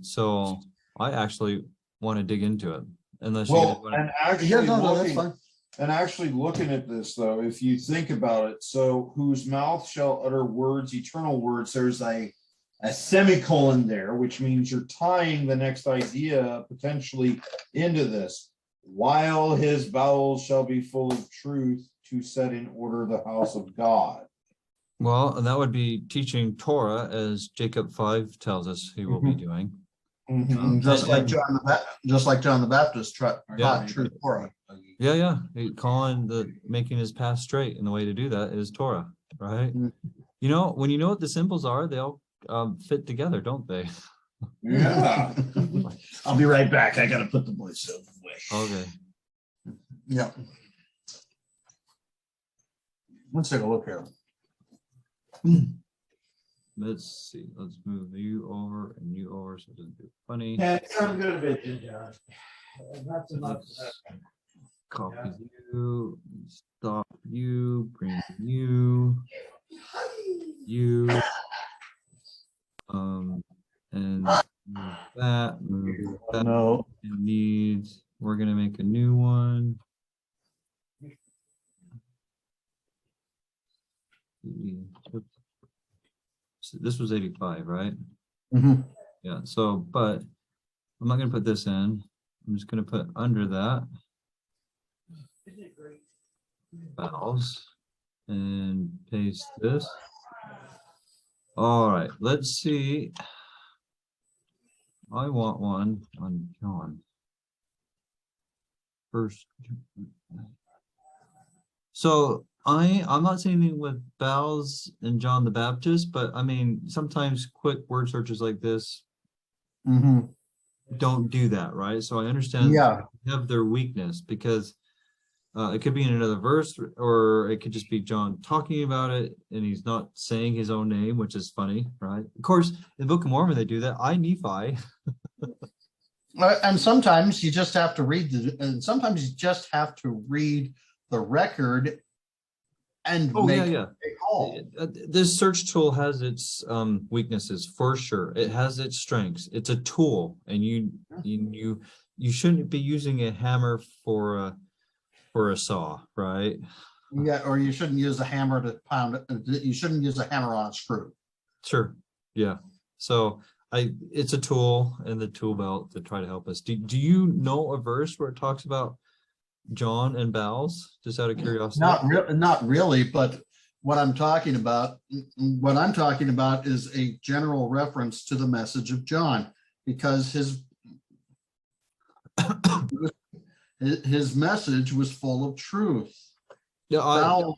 So I actually want to dig into it. Unless And actually looking at this, though, if you think about it, so whose mouth shall utter words, eternal words, there's a semicolon there, which means you're tying the next idea potentially into this. While his bowels shall be full of truth to set in order the house of God. Well, and that would be teaching Torah, as Jacob 5 tells us he will be doing. Just like John the Baptist taught true Torah. Yeah. Making his path straight, and the way to do that is Torah, right? Mm. You know, when you know what the symbols are, they all fit together, don't they? Yeah. I'll be right back. I gotta put the voiceover away. Okay. Yeah. Let's take a look here. Let's see. Let's move you over and you over so it doesn't get funny. Yeah, sounds good, Vision, John. Not so much. Let's copy you, stop you, bring you, and move that, move that. No. It needs, we're gonna make a new one. So this was 85, right? Mhm. Yeah, so, but I'm not gonna put this in. I'm just gonna put under that valves and paste this. All right, let's see. I want one on John. First. So I'm not saying anything with Bowles and John the Baptist, but I mean, sometimes quick word searches like this Mhm. don't do that, right? So I understand Yeah. they have their weakness, because it could be in another verse, or it could just be John talking about it and he's not saying his own name, which is funny, right? Of course, in the Book of Mormon, they do that. I, Nephi. And sometimes you just have to read the record and make a call. This search tool has its weaknesses for sure. It has its strengths. It's a tool, and you shouldn't be using a hammer for a saw, right? Yeah, or you shouldn't use a hammer to pound it. You shouldn't use a hammer on a screw. Sure. Yeah. So it's a tool in the tool belt to try to help us. Do you know a verse where it talks about John and Bowles, just out of curiosity? Not really, but what I'm talking about is a general reference to the message of John, because his message was full of truth. Yeah,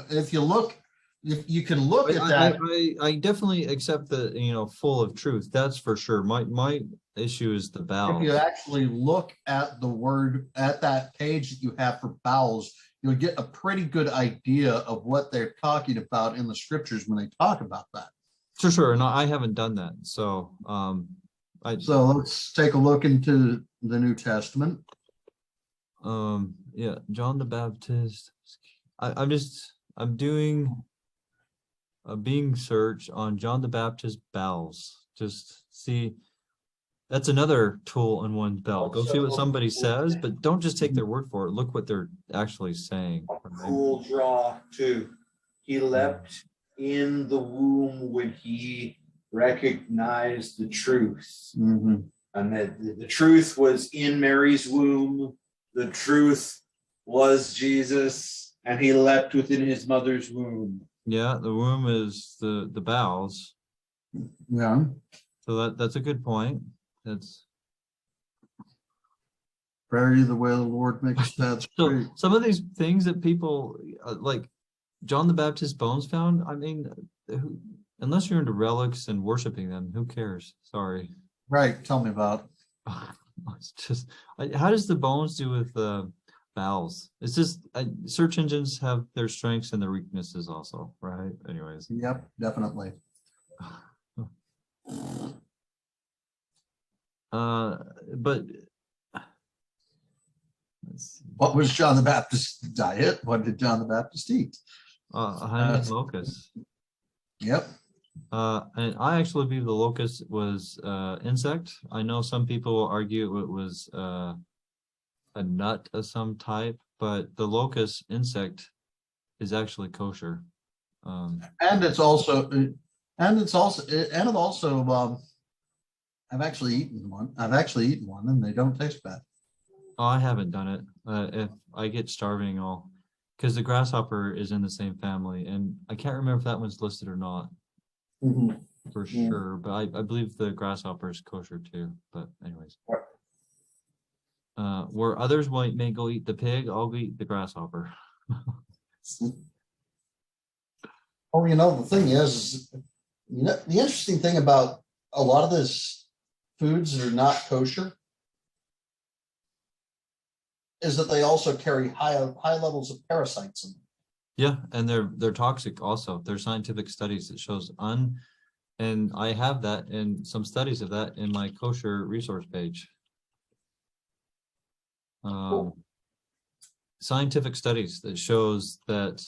if you can look at that. I definitely accept the full of truth. That's for sure. My issue is the Bowles. If you actually look at the word at that page that you have for bowels, you'll get a pretty good idea of what they're talking about in the scriptures when they talk about that. Sure. No, I haven't done that. So so let's take a look into the New Testament. Yeah, John the Baptist. I'm doing a Bing search on John the Baptist bowels. Just see, that's another tool in one's belt. Go see what somebody says, but don't just take their word for it. Look what they're actually saying. Cool draw too. He leapt in the womb when he recognized the truth. Mm-hmm. And that the truth was in Mary's womb. The truth was Jesus, and he leapt within his mother's womb. Yeah, the womb is the bowels. Yeah. So that's a good point. That's pray the way the Lord makes that straight. So some of these things that people like John the Baptist bones found, I mean, unless you're into relics and worshiping them, who cares? Sorry. Right. Tell me about it. It's just, how does the bones do with bowels? It's just search engines have their strengths and their weaknesses also, right? Anyways. Yep, definitely. But what was John the Baptist's diet? What did John the Baptist eat? Honey and locusts. Yep. And I actually believe the locust was insect. I know some people will argue it was a nut of some type, but the locust insect is actually kosher. And it's also I've actually eaten one. And they don't taste bad. Oh, I haven't done it. If I get starving, because the grasshopper is in the same family, and I can't remember if that one's listed or not. Mm-hmm. For sure, but I believe the grasshopper is kosher too. But anyways, Where others may go eat the pig, I'll go eat the grasshopper. Oh, the thing is, the interesting thing about a lot of this foods that are not kosher is that they also carry high levels of parasites in them. Yeah, and they're toxic also. There's scientific studies that shows and I have that and some studies of that in my kosher resource page. Scientific studies that shows that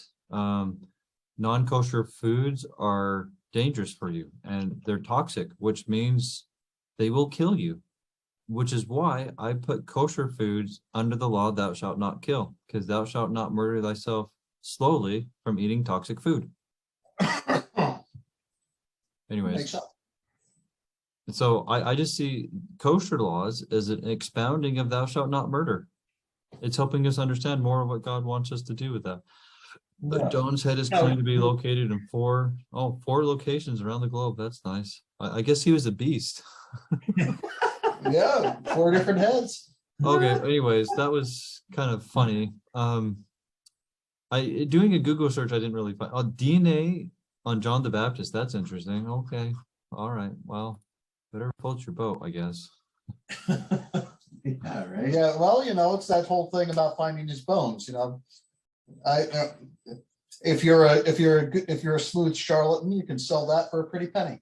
non-kosher foods are dangerous for you and they're toxic, which means they will kill you, which is why I put kosher foods under the law, thou shalt not kill, because thou shalt not murder thyself slowly from eating toxic food. Anyways, so I just see kosher laws as an expounding of thou shalt not murder. It's helping us understand more of what God wants us to do with that. John's head is claimed to be located in four locations around the globe. That's nice. I guess he was a beast. Yeah, 4 different heads. Okay, anyways, that was kind of funny. I doing a Google search, I didn't really find DNA on John the Baptist. That's interesting. Okay. All right. Well, better float your boat, I guess. Yeah, right. Yeah, well, it's that whole thing about finding his bones. If you're a smooth charlatan, you can sell that for a pretty penny.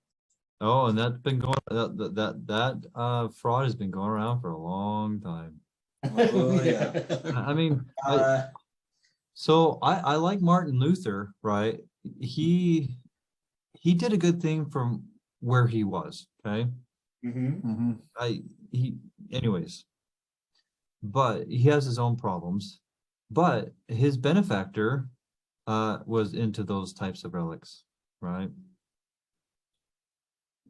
Oh, and that's been going that fraud has been going around for a long time. Oh, yeah. I mean, so I like Martin Luther, right? He did a good thing from where he was. Okay. Mm-hmm. Anyways, but he has his own problems. But his benefactor was into those types of relics, right?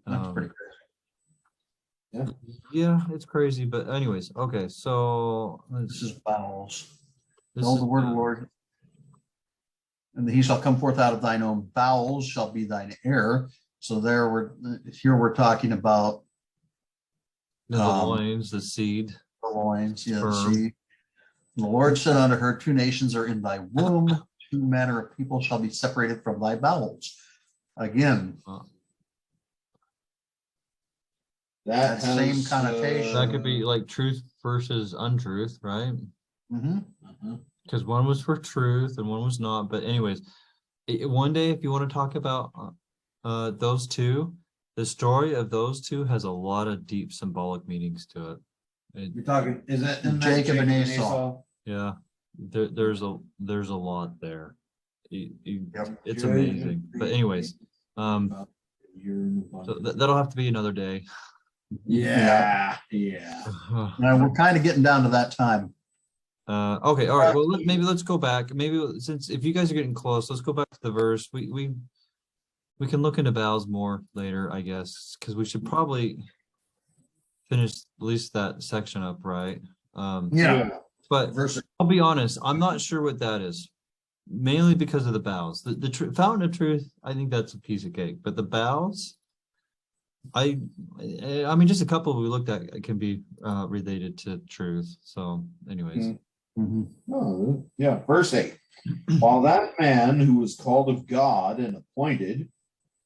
That's pretty crazy. Yeah, it's crazy. But anyways, okay. So This is bowels. this Know is the word of the Lord. And he shall come forth out of thine own bowels, shall be thine heir. So here we're talking about the loins, the seed, the loins, the sperm. seed. And the Lord said unto her, 2 nations are in thy womb, 2 manner of people shall be separated from thy bowels. Again, that same connotation. That could be like truth versus untruth, right? Mm-hmm. Because one was for truth and one was not. But anyways, one day if you want to talk about those two, the story of those two has a lot of deep symbolic meanings to it. You're talking, is that Jacob and Esau? Yeah, there's a lot there. It's Yep. amazing. But anyways, so that'll have to be another day. Yeah. Now we're kind of getting down to that time. Okay, all right. Well, maybe let's go back. Maybe since if you guys are getting close, let's go back to the verse. We can look into bowels more later, I guess, because we should probably finish at least that section up, right? But I'll be honest, I'm not sure what that is, mainly because of the bowels. The fountain of truth, I think that's a piece of cake, but the bowels, I mean, just a couple we looked at can be related to truth. So, anyways. Mm-hmm. Oh, yeah. Verse 8. While that man who was called of God and appointed,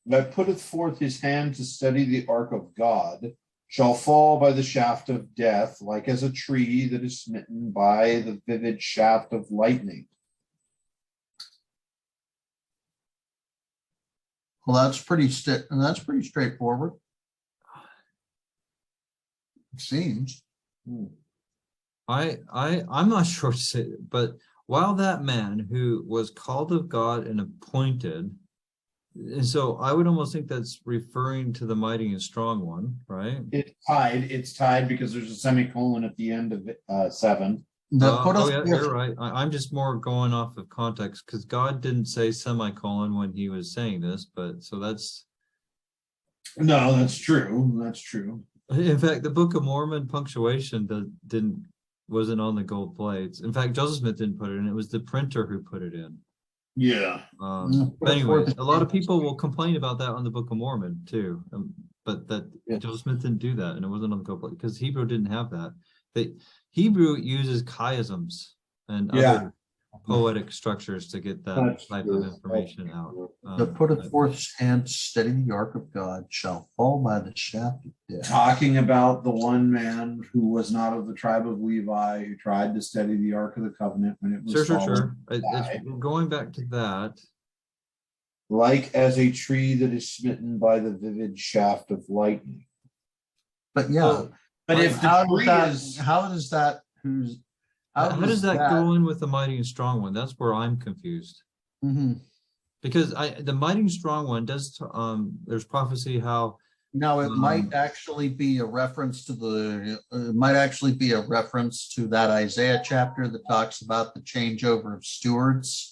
that putteth forth his hand to study the ark of God, shall fall by the shaft of death, like as a tree that is smitten by the vivid shaft of lightning. Well, that's pretty straightforward. It seems. I'm not sure to say, but while that man who was called of God and appointed, and so I would almost think that's referring to the mighty and strong one, right? It's tied because there's a semicolon at the end of 7. Yeah, you're right. I'm just more going off of context because God didn't say semicolon when he was saying this, but so that's. No, that's true. That's true. In fact, the Book of Mormon punctuation wasn't on the gold plates. In fact, Joseph Smith didn't put it in. It was the printer who put it in. Yeah. But anyway, a lot of people will complain about that on the Book of Mormon too. But Joseph Smith didn't do that, and it wasn't on the gold plate because Hebrew didn't have that. the Hebrew uses chiasms and Yeah. other poetic structures to get that That's type true. of information That's out. true. That putteth But- forth his hand to steady the ark of God shall fall by the shaft of death. Talking about the one man who was not of the tribe of Levi, who tried to steady the Ark of the Covenant when it was Sure. fallen, It's going back to that. like as a tree that is smitten by the vivid shaft of lightning. But yeah, Well, But if the how does tree that, is how does that, who's, How does that go in with the mighty and strong one? That's where I'm confused. Mhm. Because the mighty and strong one does, there's prophecy how, Now, it might Um, actually be a reference to it might actually be a reference to that Isaiah chapter that talks about the changeover of stewards.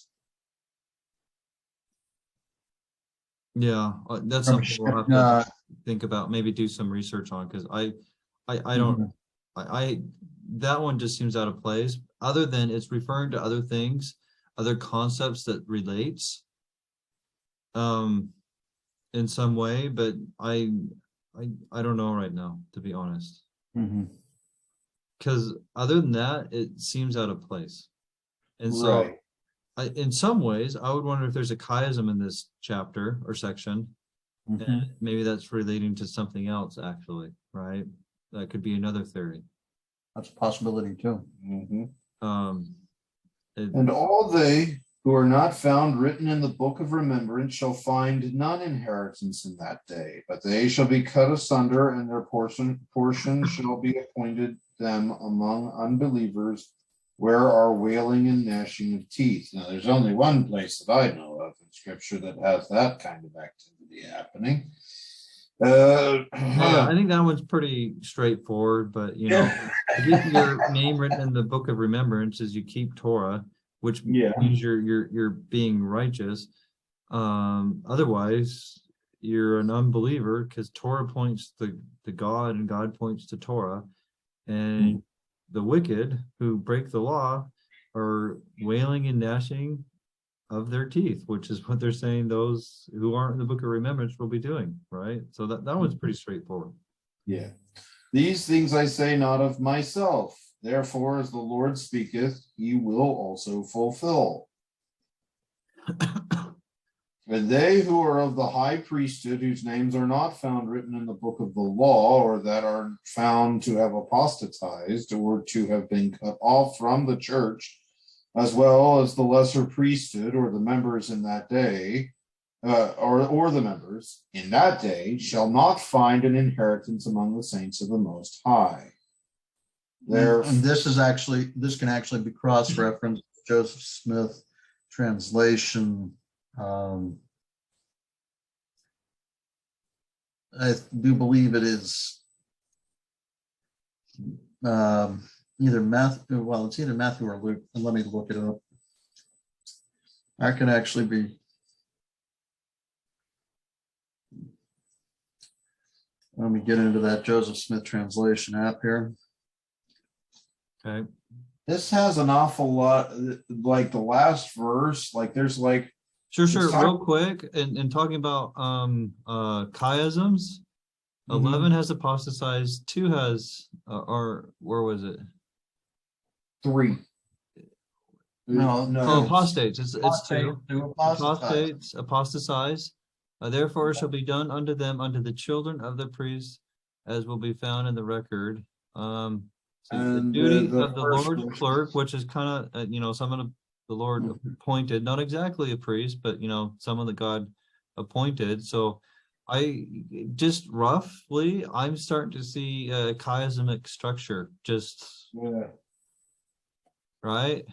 yeah, that's From something we'll have to think about, maybe do some research on, because I don't, I that one just seems out of place, other than it's referring to other things, other concepts that relates in some way, but I don't know right now, to be honest. Mhm. Because other than that, it seems out of place. And so right. in some ways, I would wonder if there's a chiasm in this chapter or section. Mhm. And maybe that's relating to something else, actually, right? That could be another theory. That's a possibility too. Mhm. It- And all they who are not found written in the book of remembrance shall find none inheritance in that day, but they shall be cut asunder, and their portion shall be appointed them among unbelievers, where are wailing and gnashing of teeth. Now, there's only one place that I know of in Scripture that has that kind of activity happening. yeah, I think that one's pretty straightforward, but you know, to get your name written in the book of remembrance as you keep Torah, which Yeah. means you're being righteous. Otherwise, you're an unbeliever, because Torah points to God and God points to Torah, and the wicked who break the law are wailing and gnashing of their teeth, which is what they're saying those who aren't in the book of remembrance will be doing, right? So that one's pretty straightforward. Yeah. These things I say not of myself. Therefore, as the Lord speaketh, he will also fulfill. And they who are of the high priesthood, whose names are not found written in the book of the law, or that are found to have apostatized, or to have been cut off from the church, as well as the lesser priesthood, or the members in that day, or the members in that day, shall not find an inheritance among the saints of the Most High. And this can actually be cross-referenced, Joseph Smith translation. I do believe it is either Matthew, well, it's either Matthew or Luke, and let me look it up. That can actually be. Let me get into that Joseph Smith translation app here. Okay. This has an awful lot, like the last verse, like there's like, Sure. It's Real quick, and talking about chiasms, Mhm. 11 has apostatized, 2 has or where was it? 3. No, Oh, apostates. It's 2. To apostatize. Apostatize. Therefore shall be done unto them, unto the children of the priests, as will be found in the record. The And duty the of the first Lord's verse. clerk, which is kind of, someone of the Lord appointed, not exactly a priest, but someone that God appointed. So I just roughly, I'm starting to see a chiasmic structure, just right.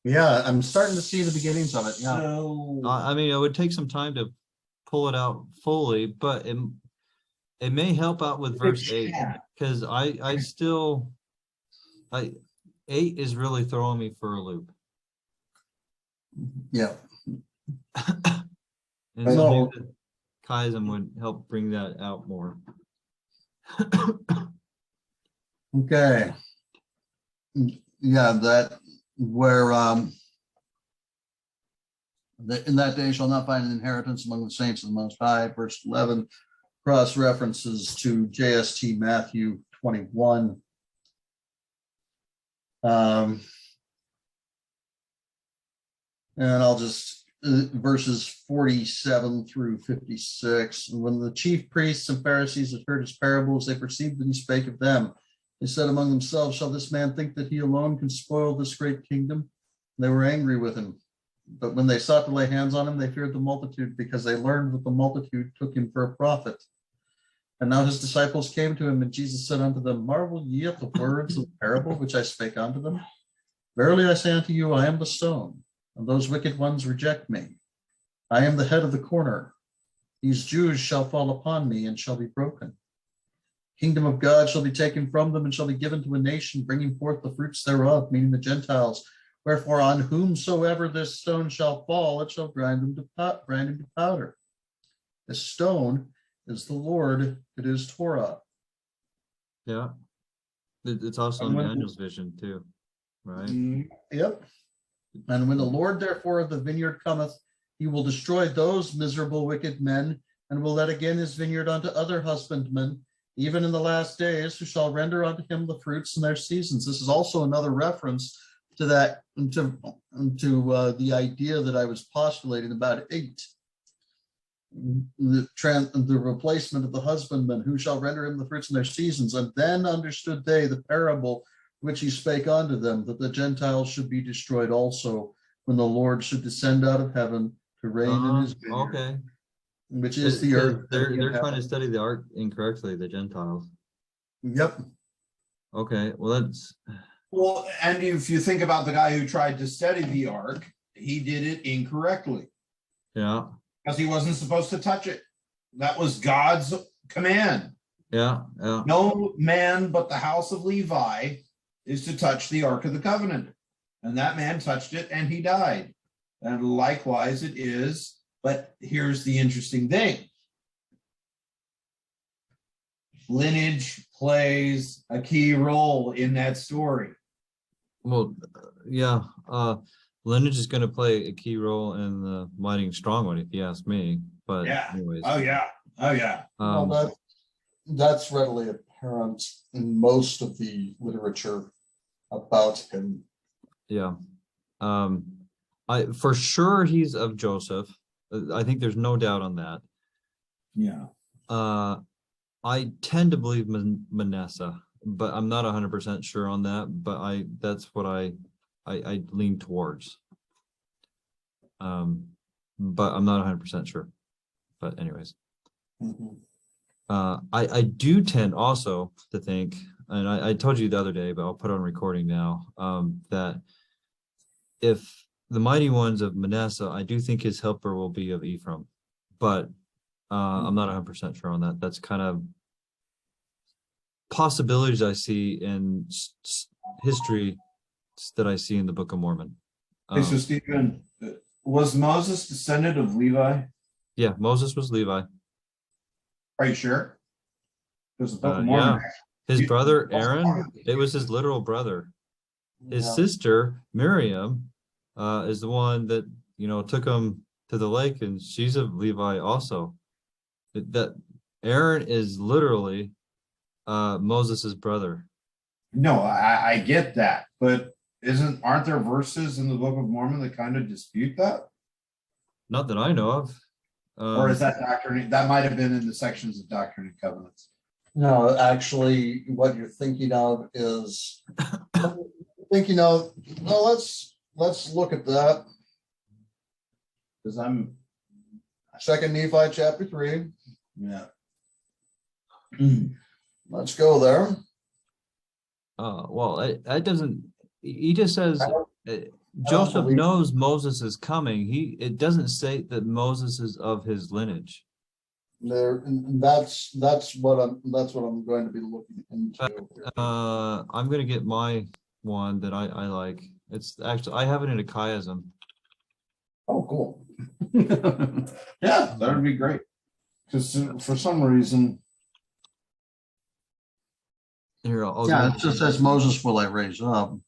Yeah, I'm starting to see the beginnings of it. Yeah. So, I mean, it would take some time to pull it out fully, but it may help out with verse 8, because I still 8 is really throwing me for a loop. Yeah. And so No. maybe the chiasm would help bring that out more. Okay. Yeah, that where in that day shall not find an inheritance among the saints of the Most High. Verse 11 cross references to JST Matthew 21. Um, and I'll just verses 47 through 56. And when the chief priests and Pharisees had heard his parables, they perceived that he spake of them. They said among themselves, shall this man think that he alone can spoil this great kingdom? And they were angry with him. But when they sought to lay hands on him, they feared the multitude, because they learned that the multitude took him for a prophet. And now his disciples came to him, and Jesus said unto them, marvel ye at the words of the parable which I spake unto them? Verily I say unto you, I am the stone, and those wicked ones reject me. I am the head of the corner. These Jews shall fall upon me, and shall be broken. Kingdom of God shall be taken from them, and shall be given to a nation, bringing forth the fruits thereof, meaning the Gentiles. Wherefore on whomsoever this stone shall fall, it shall grind him to powder. This stone is the Lord, it is Torah. Yeah. It's also in Daniel's vision too, right? Yep. And when the Lord therefore of the vineyard cometh, he will destroy those miserable wicked men, and will let again his vineyard unto other husbandmen, even in the last days, who shall render unto him the fruits in their seasons. This is also another reference to that, to the idea that I was postulating about 8. The replacement of the husbandman, who shall render him the fruits in their seasons. And then understood they the parable which he spake unto them, that the Gentiles should be destroyed also, when the Lord should descend out of heaven to reign in his vineyard, Okay. which is the earth. They're trying to study the ark incorrectly, the Gentiles. Yep. Okay, well that's Well, and if you think about the guy who tried to study the ark, he did it incorrectly yeah. because he wasn't supposed to touch it. That was God's command. Yeah, yeah. No man but the house of Levi is to touch the Ark of the Covenant. And that man touched it and he died. And likewise it is. But here's the interesting thing. Lineage plays a key role in that story. Well, yeah. Lineage is going to play a key role in the Mighty and Strong One, if you ask me. But Yeah. anyways. Oh, yeah. Oh, yeah. Well, that's readily apparent in most of the literature about him. Yeah. I for sure he's of Joseph. I think there's no doubt on that. Yeah. I tend to believe Manasseh, but I'm not 100% sure on that. But that's what I lean towards. But I'm not 100% sure. But anyways. Mm-hmm. I do tend also to think, and I told you the other day, but I'll put on recording now, that if the mighty ones of Manasseh, I do think his helper will be of Ephraim, but I'm not 100% sure on that. That's kind of possibilities I see in history that I see in the Book of Mormon. Hey, so Stephen, was Moses descendant of Levi? Yeah, Moses was Levi. Are you sure? Because the Book of Mormon. Yeah. His brother Aaron, it was his literal brother. His sister Miriam is the one that took him to the lake, and she's of Levi also. That Aaron is literally Moses's brother. No, I get that, but aren't there verses in the Book of Mormon that kind of dispute that? Not that I know of. Or is that doctrine? That might have been in the sections of Doctrine and Covenants. No, actually, what you're thinking of is thinking of. Well, let's look at that. Because I'm 2 Nephi chapter 3. yeah. Let's go there. Well, that doesn't. He just says Joseph knows Moses is coming. It doesn't say that Moses is of his lineage. There, and that's what I'm going to be looking into. I'm going to get my one that I like. It's actually I have it in a chiasm. Oh, cool. Yeah, that would be great. Because for some reason, Here, Yeah, it just says Moses will I raise up.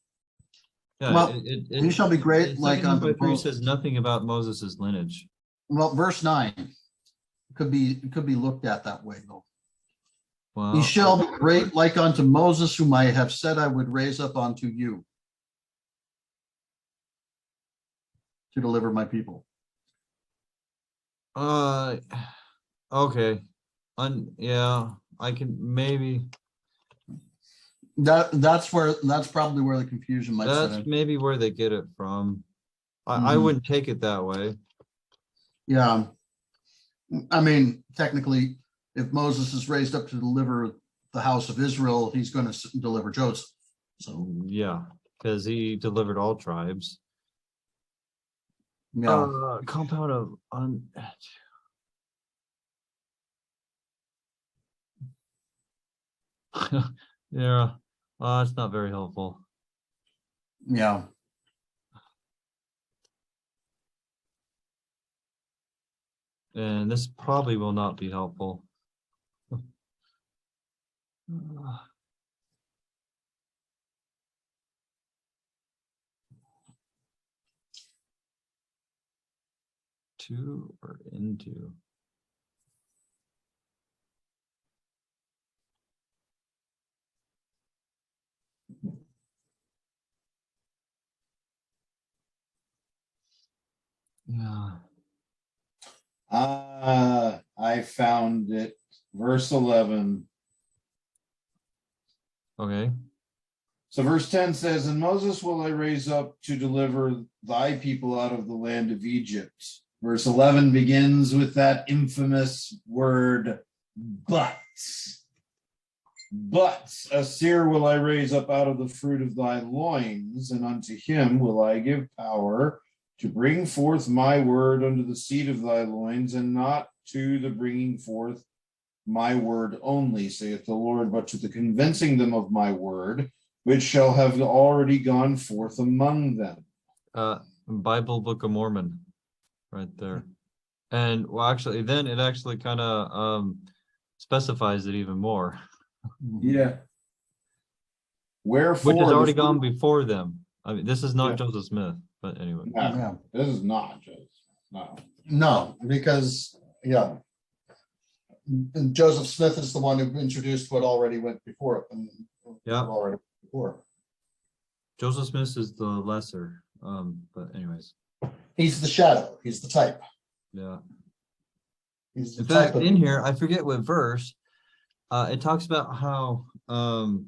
Yeah, Well, he shall be great like unto Nephi says nothing about Moses's lineage. Well, verse 9 could be looked at that way though. Well, He shall be great like unto Moses, whom I have said I would raise up unto you. to deliver my people. Okay. Yeah, I can maybe. That's probably where the confusion might set That's in. maybe where they get it from. I Mhm. wouldn't take it that way. Yeah. I mean, technically, if Moses is raised up to deliver the house of Israel, he's going to deliver Joseph. So, Yeah, because he delivered all tribes. yeah. Compound of yeah, it's not very helpful. Yeah. And this probably will not be helpful. To or into. Yeah. I found it. Verse 11. Okay. So verse 10 says, and Moses will I raise up to deliver thy people out of the land of Egypt. Verse 11 begins with that infamous word, but. But a seer will I raise up out of the fruit of thy loins, and unto him will I give power to bring forth my word unto the seed of thy loins, and not to the bringing forth my word only, saith the Lord, but to the convincing them of my word, which shall have already gone forth among them. Bible Book of Mormon, right there. And well, actually, then it actually kind of specifies it even more. Yeah. Wherefore, Which has already gone before them. I mean, this is not Joseph Smith, but anyway. No, Yeah. this is not just no. No, because, yeah. And Joseph Smith is the one who introduced what already went before it. And Yeah. already before. Joseph Smith is the lesser. But anyways. He's the shadow. He's the type. Yeah. He's the In fact, type of in here, I forget what verse, it talks about how the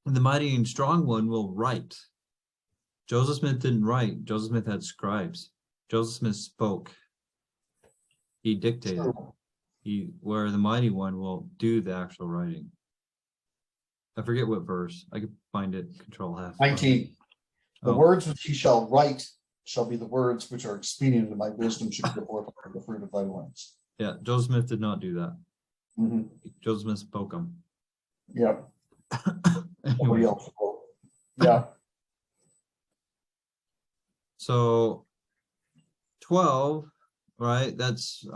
mighty and strong one will write. Joseph Smith didn't write. Joseph Smith had scribes. Joseph Smith spoke. He dictated. Where the mighty one will do the actual writing. I forget what verse. I could find it. Control F. 19. The Oh. words which he shall write shall be the words which are expedient in my wisdom should go forth of the fruit of thy loins. Yeah, Joseph Smith did not do that. Mm-hmm. Joseph Smith spoke them. Yeah. Anyway. Nobody else spoke. Yeah. So 12, right? This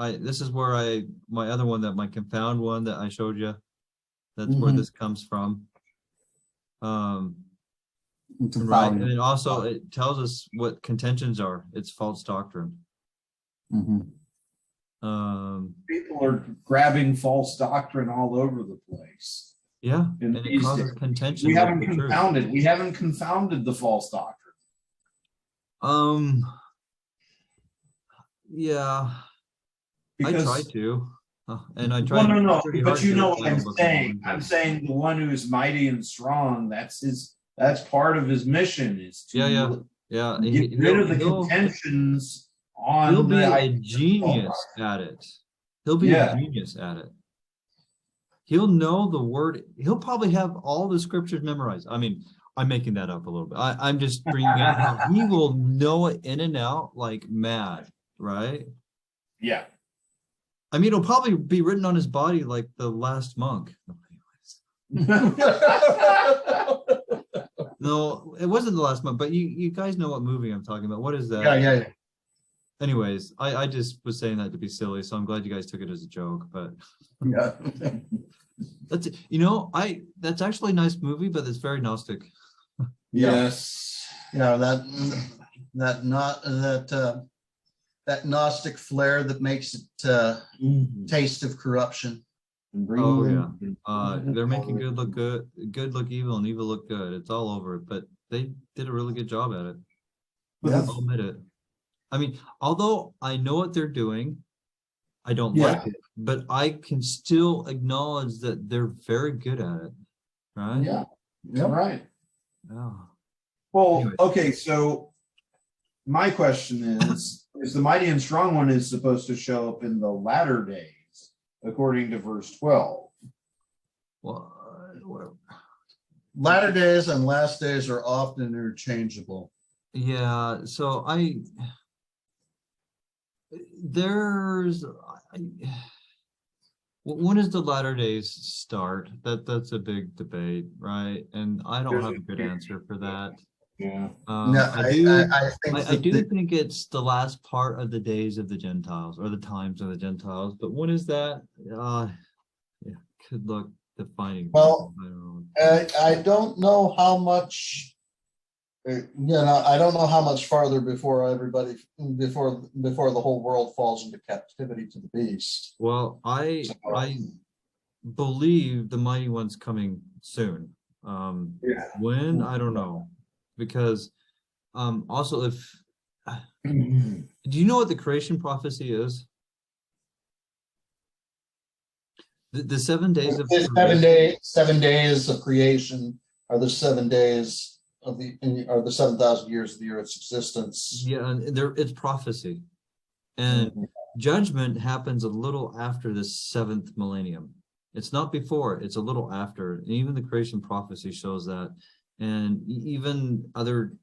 is where my other one, that my confound one that I showed you. That's where this comes from. Right. And then also it tells us what contentions are. It's false doctrine. People are grabbing false doctrine all over the place. Yeah, And it causes contention. We haven't confounded the false doctrine. Yeah, Because, I try to, and I try. No. But you know what I'm saying. I'm saying the one who is mighty and strong. That's part of his mission is to get rid of the contentions on. He'll be a genius at it. He'll be a genius at it. He'll know the word. He'll probably have all the scriptures memorized. I mean, I'm making that up a little bit. I'm just bringing out how he will know it in and out like mad, right? Yeah. I mean, it'll probably be written on his body like the last monk. No, it wasn't the last month, but you guys know what movie I'm talking about. What is that? Yeah. Anyways, I just was saying that to be silly, so I'm glad you guys took it as a joke. But Yeah. that's that's actually a nice movie, but it's very Gnostic. Yes. Yeah, that Gnostic flair that makes it taste of corruption. Oh yeah, they're making good look evil, and evil look good. It's all over it, but they did a really good job at it. Yeah. I'll admit it. I mean, although I know what they're doing, I don't Yeah. like it, but I can still acknowledge that they're very good at it, right? Yeah, Yep. right. Oh. Well, Anyway. okay, so my question is the mighty and strong one is supposed to show up in the latter days, according to verse 12. Well, Latter days and last days are often interchangeable. yeah, so when does the latter days start? That's a big debate, right? And I don't have a good answer for that. Yeah. No, I do I think I that do the- think it's the last part of the days of the Gentiles or the times of the Gentiles, but when is that? Yeah, could look defining. Well, I don't know. I don't know how much. I don't know how much farther before before the whole world falls into captivity to the beast. Well, I believe the mighty one's coming soon. Yeah. When I don't know, because also if do you know what the creation prophecy is? The 7 days of The creation. 7 days of creation are the 7 days of the 7,000 years of the earth's existence. Yeah, and it's prophecy, and judgment happens a little after the 7th millennium. It's not before; it's a little after. And even the creation prophecy shows that, and even other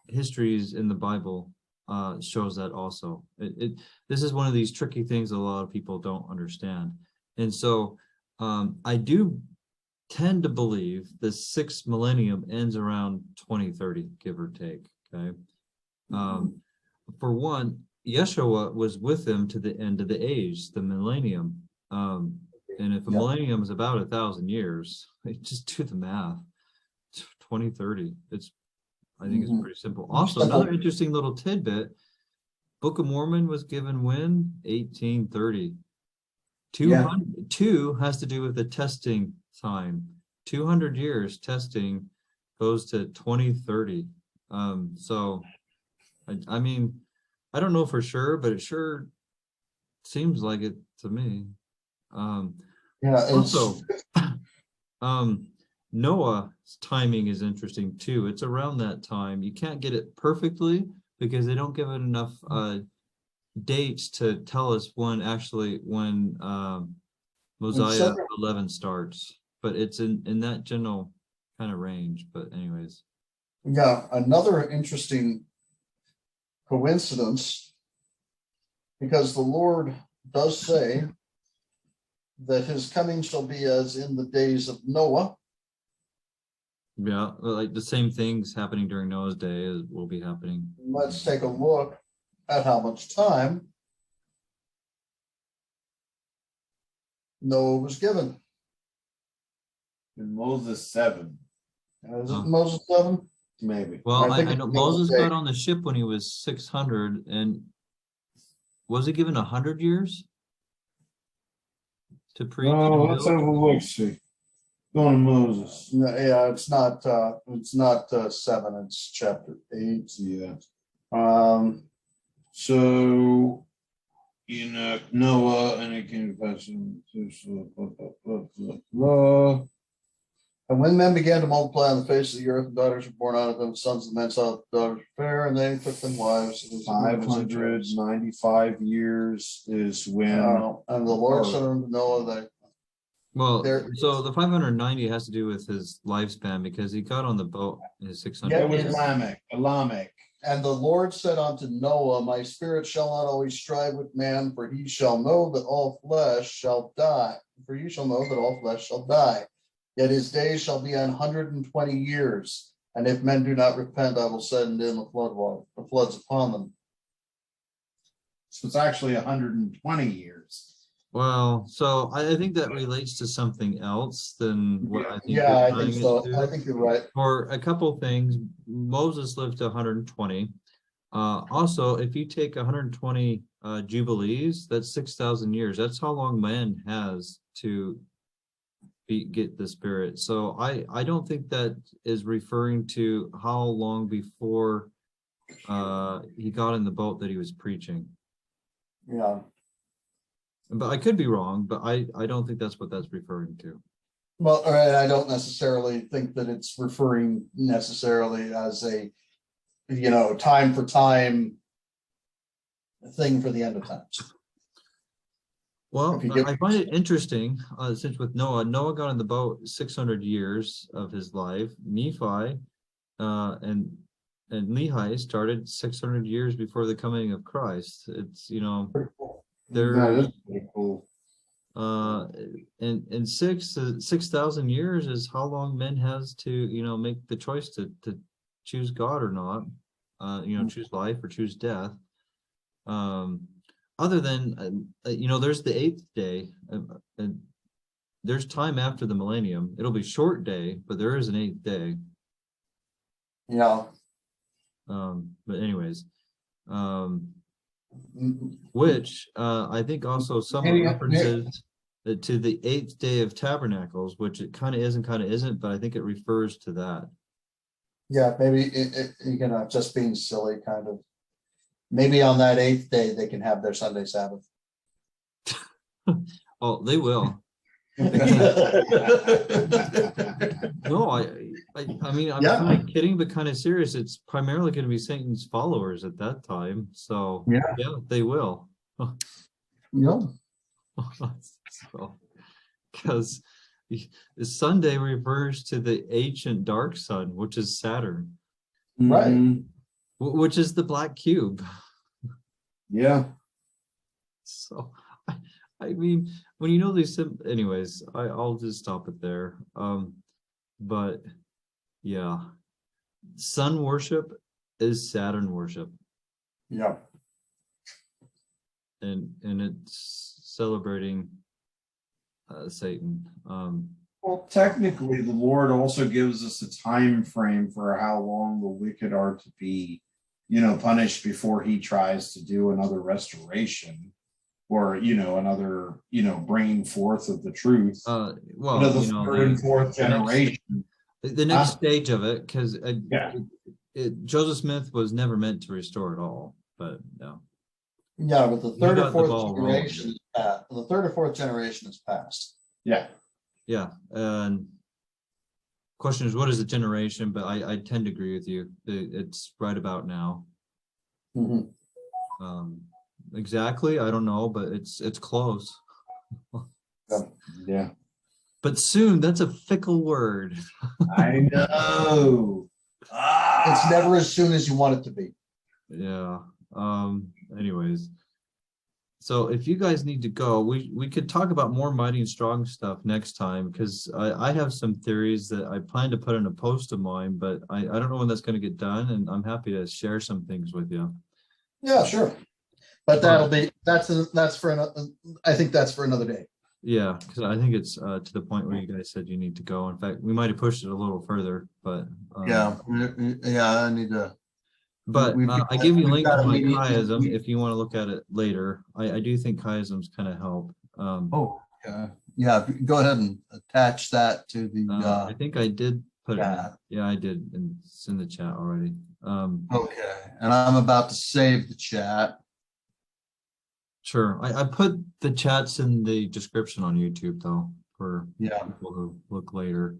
histories in the Bible shows that also. This is one of these tricky things that a lot of people don't understand, and so I do tend to believe the 6th millennium ends around 2030, give or take. Okay, for one, Yeshua was with them to the end of the age, the millennium. And if a millennium is about 1,000 years, just do the math. 2030. I think it's pretty simple. Also, another interesting little tidbit: Book of Mormon was given when? 1830. 2 has to do with the testing time. 200 years testing goes to 2030. So I mean, I don't know for sure, but it sure seems like it to me. Also, Noah's timing is interesting too. It's around that time. You can't get it perfectly because they don't give it enough dates to tell us when Mosiah 11 starts, but it's in that general kind of range. But anyways. Yeah, another interesting coincidence, because the Lord does say that his coming shall be as in the days of Noah. Yeah, like the same things happening during Noah's day will be happening. Let's take a look at how much time Noah was given. In Moses 7, Is it Moses 7? maybe. Well, I think I know it's Moses Moses got on the ship when he was 600, and was he given 100 years to preach? Oh, and let's build? have a look. See, going to Moses. Yeah, it's not 7, it's chapter 8. Yeah. So Enoch, Noah, and it came to pass. Blah. And when men began to multiply on the face of the earth, and daughters were born out of them, sons of men saw that the daughters were fair, and they took them wives. 595 years is when. And the Lord said unto Noah that. Well, so the 590 has to do with his lifespan because he got on the boat in his 600. That was Lamech. And the Lord said unto Noah, my spirit shall not always strive with man, for he shall know that all flesh shall die. For you shall know that all flesh shall die. Yet his days shall be 120 years. And if men do not repent, I will send in the floods upon them. So it's actually 120 years. Well, so I think that relates to something else than what I think. Yeah, I think so. I think you're right. For a couple of things, Moses lived to 120. Also, if you take 120 jubilees, that's 6,000 years. That's how long man has to get the spirit. So I don't think that is referring to how long before he got in the boat that he was preaching. Yeah. But I could be wrong, but I don't think that's what that's referring to. Well, all right, I don't necessarily think that it's referring necessarily as a, time for time thing for the end of times. Well, If you get- I find it interesting, since with Noah got in the boat 600 years of his life. Nephi and Lehi started 600 years before the coming of Christ. It's, they're That is pretty cool. and 6,000 years is how long men has to make the choice to choose God or not, choose life or choose death. Other than there's the 8th day, and there's time after the millennium. It'll be short day, but there is an 8th day. Yeah. But anyways, Mm, which I think also some Maybe- references to the 8th day of Tabernacles, which it kind of is and kind of isn't, but I think it refers to that. Yeah, maybe just being silly, kind of. Maybe on that 8th day they can have their Sunday Sabbath. Oh, they will. No, I mean, I'm Yeah. kind of kidding, but kind of serious. It's primarily going to be Satan's followers at that time. So Yeah. they will. No. Because Sunday refers to the ancient dark sun, which is Saturn, Right. Mhm. which is the black cube. Yeah. So, I mean, when you know these, anyways, I'll just stop it there. But yeah, sun worship is Saturn worship, Yeah. and it's celebrating Satan. Well, technically, the Lord also gives us a time frame for how long the wicked are to be, punished before he tries to do another restoration or, another, bringing forth of the truth. Well, the third and fourth generation. the next stage of it, because Yeah. Joseph Smith was never meant to restore it all, but no. Yeah, but the third or got the fourth ball rolling. generation is passed. The third or fourth generation is passed. Yeah. Yeah, and question is, what is the generation? But I tend to agree with you. It's right about now. Mhm. Exactly, I don't know, but it's close. Yeah. But soon, that's a fickle word. I know. It's never as soon as you want it to be. Yeah. Anyways, so if you guys need to go, we could talk about more mighty and strong stuff next time, because I have some theories that I plan to put in a post of mine, but I don't know when that's going to get done, and I'm happy to share some things with you. Yeah, sure. But that's for another. I think that's for another day. Yeah, because I think it's to the point where you guys said you need to go. In fact, we might have pushed it a little further, but Yeah, I need to. But We've I give you a link got to a my meeting- chiasm if you want to look at it later. I do think chiasms kind of help. Yeah. Go ahead and attach that to the. I think I did put it. Yeah. Yeah, I did, and it's in the chat already. Okay, and I'm about to save the chat. Sure. I put the chats in the description on YouTube though, for people who look later.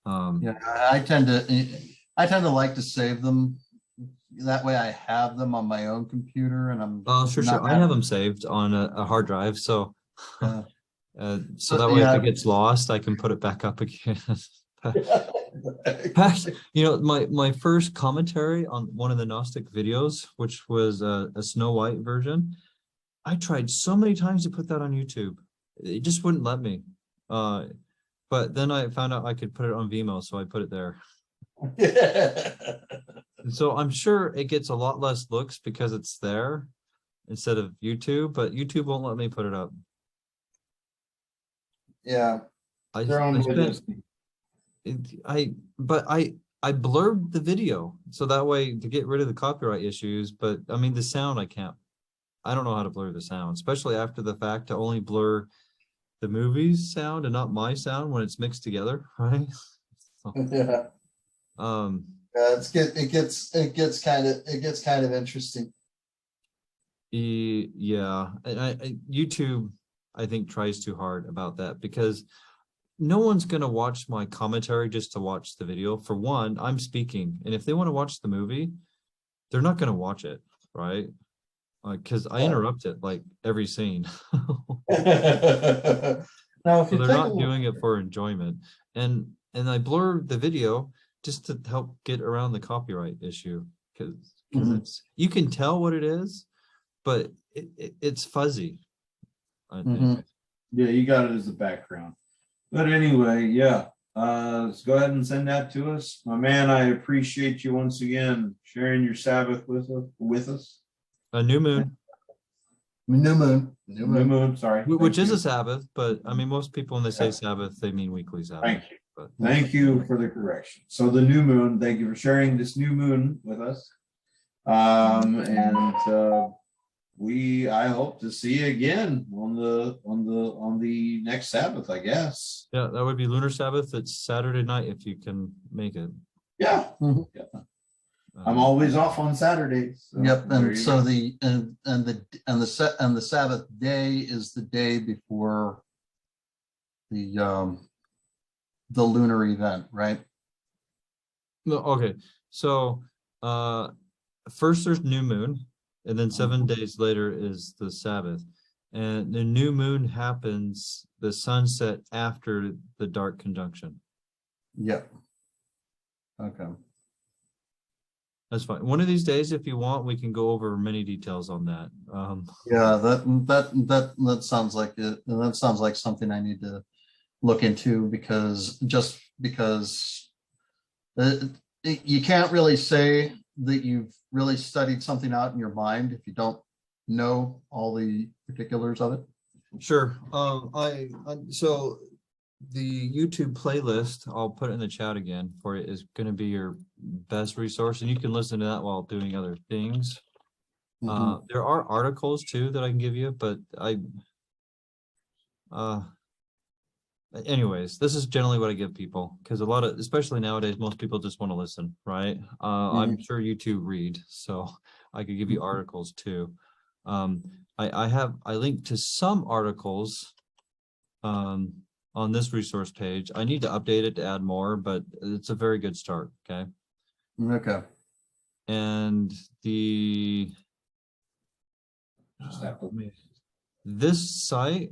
Yeah, I tend to like to save them. That way I have them on my own computer, and I'm. Sure. I have them saved on a hard drive, so Yeah. so that way if it gets lost, I can put it back up again. My first commentary on one of the Gnostic videos, which was a Snow White version, I tried so many times to put that on YouTube. It just wouldn't let me. But then I found out I could put it on Vimeo, so I put it there. And so I'm sure it gets a lot less looks because it's there instead of YouTube, but YouTube won't let me put it up. Yeah. I blurred the video so that way to get rid of the copyright issues, but I mean the sound I don't know how to blur the sound, especially after the fact, to only blur the movie's sound and not my sound when it's mixed together, right? So, Yeah. it gets kind of interesting. Yeah, and YouTube, I think, tries too hard about that because no one's gonna watch my commentary just to watch the video. For one, I'm speaking, and if they want to watch the movie, they're not gonna watch it, right? Because I interrupt it like every scene. Now, if So you they're take a not look, doing it for enjoyment. And I blur the video just to help get around the copyright issue because Mhm. it's you can tell what it is, but it's fuzzy. Mhm. Anyway. Yeah, you got it as the background. But anyway, yeah. Let's go ahead and send that to us. My man, I appreciate you once again sharing your Sabbath with us. A new moon, New moon. New moon, sorry. which Thank is you. a Sabbath, but I mean, most people when they say Yeah. Sabbath, they mean weekly Sabbath. Thank you. But Thank you for the correction. So the new moon, thank you for sharing this new moon with us. I hope to see you again on the next Sabbath, I guess. yeah, that would be Lunar Sabbath. It's Saturday night if you can make it. Yeah. Mhm. Yeah. I'm always off on Saturdays. So Yep, there and you so go. the Sabbath day is the day before the lunar event, right? No, okay. So first there's new moon, and then 7 days later is the Sabbath. And the new moon happens the sunset after the dark conjunction. Yep. Okay. That's fine. One of these days, if you want, we can go over many details on that. Yeah, that sounds like it. That sounds like something I need to look into because you can't really say that you've really studied something out in your mind if you don't know all the particulars of it. Sure. So the YouTube playlist, I'll put it in the chat again for it, is going to be your best resource, and you can listen to that while doing other things. Mhm. There are articles too that I can give you, but anyways, this is generally what I give people because a lot of, especially nowadays, most people just want to listen, right? I'm sure you two read, so I could give you articles too. I linked to some articles on this resource page. I need to update it to add more, but it's a very good start. Okay. Okay. And this site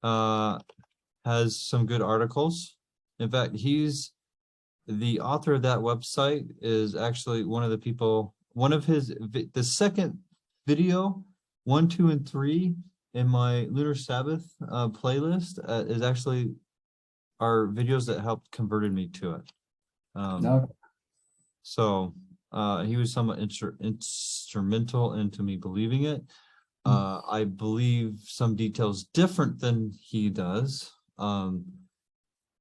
has some good articles. In fact, the author of that website is actually one of the people, the second video, 1, 2, and 3 in my Lunar Sabbath playlist is actually are videos that helped converted me to it. No. So he was somewhat instrumental into me believing it. I believe some details different than he does,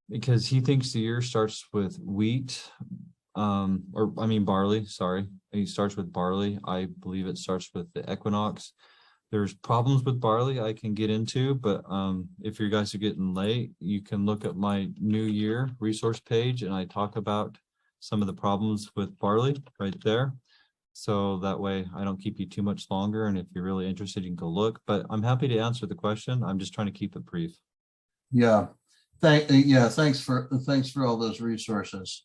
because he thinks the year starts with wheat, barley, sorry. He starts with barley. I believe it starts with the equinox. There's problems with barley I can get into, but if you guys are getting late, you can look at my New Year resource page, and I talk about some of the problems with barley right there. So that way I don't keep you too much longer. And if you're really interested, you can go look. But I'm happy to answer the question. I'm just trying to keep it brief. Yeah. Thanks for all those resources.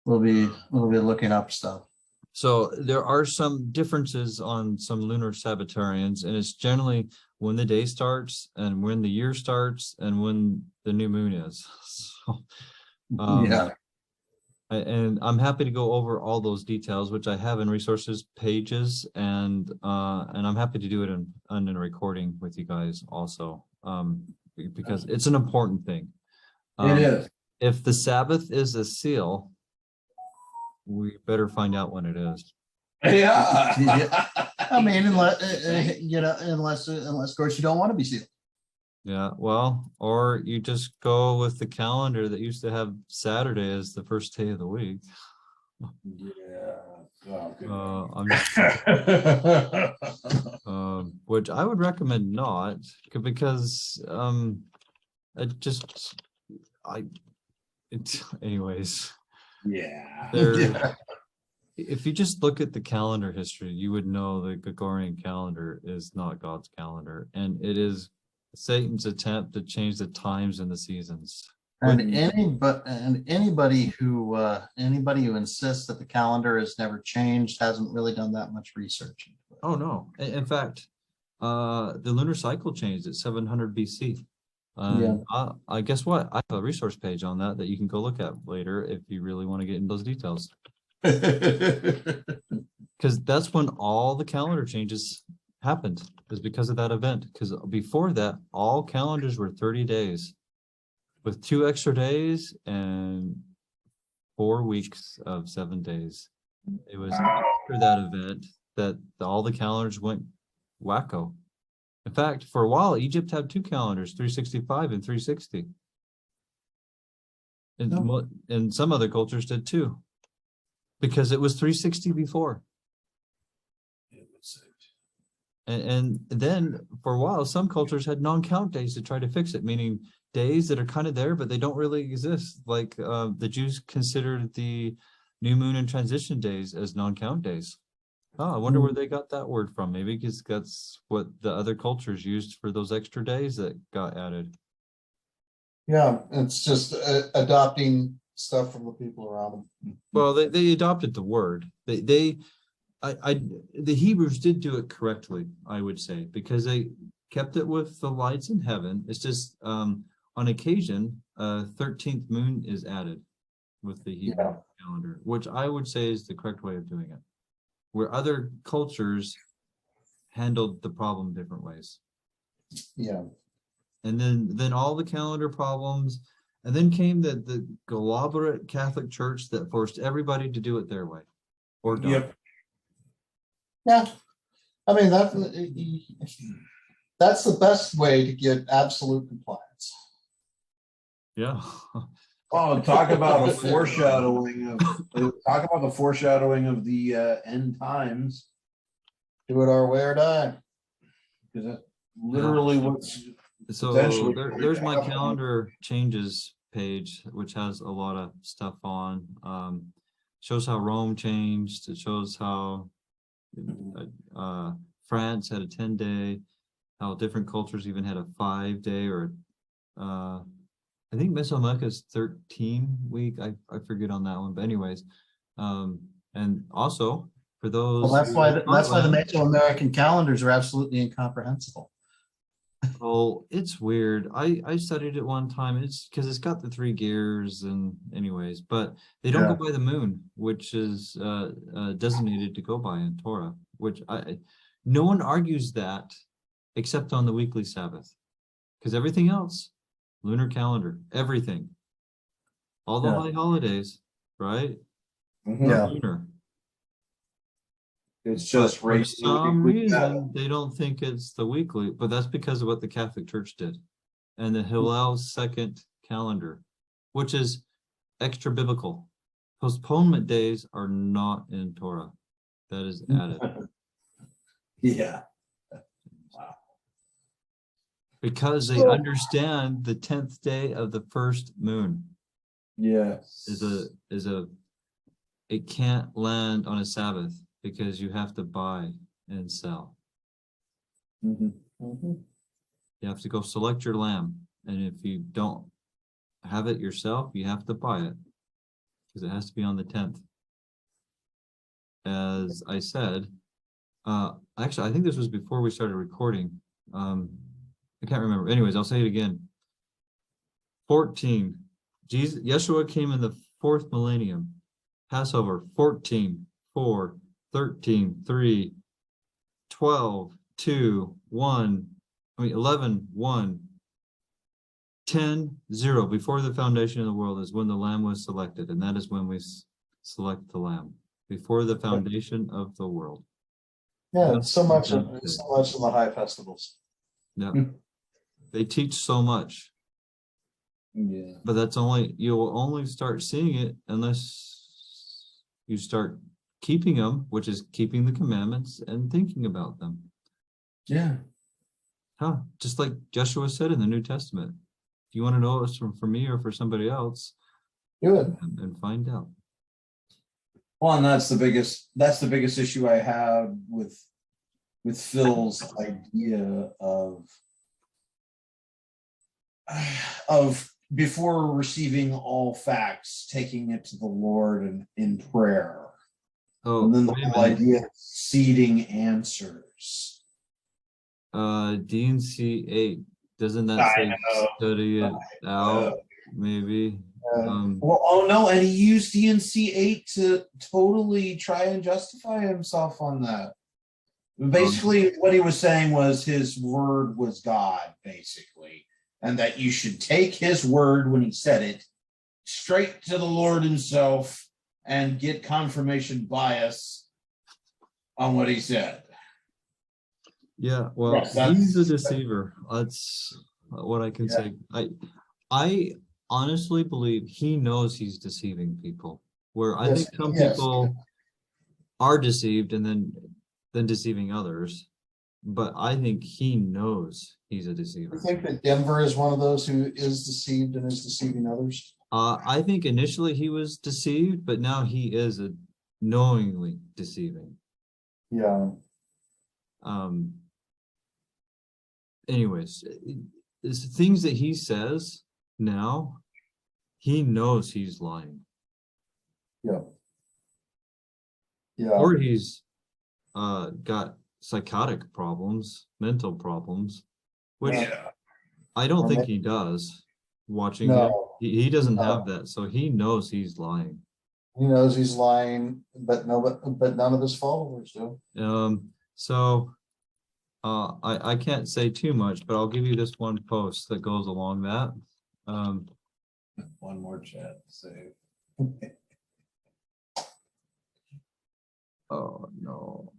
We'll be looking up stuff. So there are some differences on some lunar Sabbatarians, and it's generally when the day starts and when the year starts and when the new moon is. So, Yeah. and I'm happy to go over all those details, which I have in resources pages, and I'm happy to do it in a recording with you guys also, because it's an important thing. It is. If the Sabbath is a seal, we better find out when it is. Yeah. I mean, unless of course you don't want to be sealed. Yeah, well, or you just go with the calendar that used to have Saturday as the first day of the week. Yeah. I'm just, which I would recommend not, because anyways. Yeah. There, if you just look at the calendar history, you would know the Gregorian calendar is not God's calendar, and it is Satan's attempt to change the times and the seasons. And anybody who insists that the calendar has never changed hasn't really done that much research into it. Oh no! In fact, the lunar cycle changed at 700 BC. I guess what? I have a resource page on that you can go look at later if you really want to get into those details. Because that's when all the calendar changes happened, is because of that event. Because before that, all calendars were 30 days with 2 extra days and 4 weeks of 7 days. It was after that event that all the calendars went wacko. In fact, for a while, Egypt had 2 calendars, 365 and 360. And some other cultures did too, because it was 360 before. And then for a while, some cultures had non-count days to try to fix it, meaning days that are kind of there, but they don't really exist. Like the Jews considered the new moon and transition days as non-count days. Oh, I wonder where they got that word from. Maybe because that's what the other cultures used for those extra days that got added. Yeah, it's just adopting stuff from the people around them. Well, they adopted the word. The Hebrews did do it correctly, I would say, because they kept it with the lights in heaven. It's just on occasion, 13th moon is added with the Hebrew calendar, which I would say is the correct way of doing it. Where other cultures handled the problem different ways. Yeah. And then all the calendar problems, and then came the elaborate Catholic Church that forced everybody to do it their way. Or don't. Yep. Yeah. I mean, that's the best way to get absolute compliance. Yeah. Oh, talk about a foreshadowing of the end times. Do it our way or die. Because that's literally what's So potentially there's my happening. calendar changes page, which has a lot of stuff on. Shows how Rome changed. It shows how France had a 10-day, how different cultures even had a 5-day, or I think Mesoamerica's 13-week. I forget on that one, but anyways, and also for those. Well, that's why the Mesoamerican calendars are absolutely incomprehensible. Oh, it's weird. I studied it one time. It's because it's got the 3 gears, and anyways, but they don't go by the moon, which is designated to go by in Torah. Which no one argues that except on the weekly Sabbath, because everything else, lunar calendar, everything, all the high holidays, right? Yeah. Lunar. It's just For some reason they don't think it's the weekly, but that's because of what the Catholic Church did, and the Hillel second calendar, which is extra biblical. Postponement days are not in Torah. That is added. Yeah. Because they understand the 10th day of the first moon Yes. it can't land on a Sabbath because you have to buy and sell. Mhm. You have to go select your lamb, and if you don't have it yourself, you have to buy it because it has to be on the 10th. As I said, actually, I think this was before we started recording. I can't remember. Anyways, I'll say it again. 14. Yeshua came in the 4th millennium. Passover 14, 4, 13, 3, 12, 2, 1. 11, 1. 10, 0. Before the foundation of the world is when the lamb was selected, and that is when we select the lamb. Before the foundation of the world. Yeah, so much in the high festivals. Yeah. They teach so much. Yeah. But you'll only start seeing it unless you start keeping them, which is keeping the commandments and thinking about them. Yeah. Just like Joshua said in the New Testament. If you want to know it's from me or for somebody else, Do it. and find out. Well, and that's the biggest issue I have with Phil's idea of before receiving all facts, taking it to the Lord and in prayer. Oh, And then the wait a whole minute. idea of seeding answers. D&C 8, doesn't that I say know. study it out? Maybe. Well, oh no, and he used D&C 8 to totally try and justify himself on that. Basically, what he was saying was his word was God, basically, and that you should take his word when he said it straight to the Lord himself and get confirmation bias on what he said. Yeah, well, Yes, he's a that's- deceiver. That's what I can Yeah. say. I honestly believe he knows he's deceiving people. Where I think some people are deceived and then deceiving others, but I think he knows he's a deceiver. I think that Denver is one of those who is deceived and is deceiving others. I think initially he was deceived, but now he is knowingly deceiving. Yeah. Anyways, it's things that he says now, he knows he's lying. Yeah. Or he's got psychotic problems, mental problems, which I don't think he does. Watching him, No. he doesn't No. have that, so he knows he's lying. He knows he's lying, but none of his followers do. So I can't say too much, but I'll give you this one post that goes along that. One more chat to say. Oh no.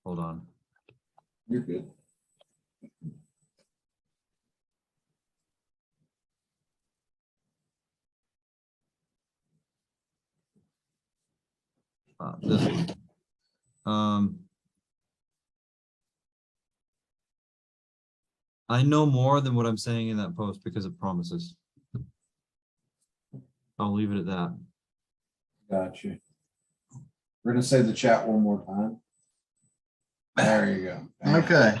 Hold on. You're good. This one. I know more than what I'm saying in that post because it promises. I'll leave it at that. Gotcha. We're gonna say the chat one more time. There you go. Okay.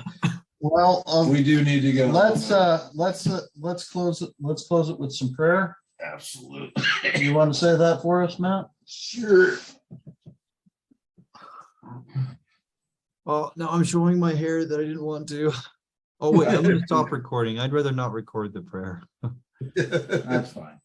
Well, We do need to go. let's close it. Let's close it with some prayer. Absolutely. You want to say that for us, Matt? Sure. Oh, no, I'm showing my hair that I didn't want to. Oh, wait, I'm going to stop recording. I'd rather not record the prayer. That's fine.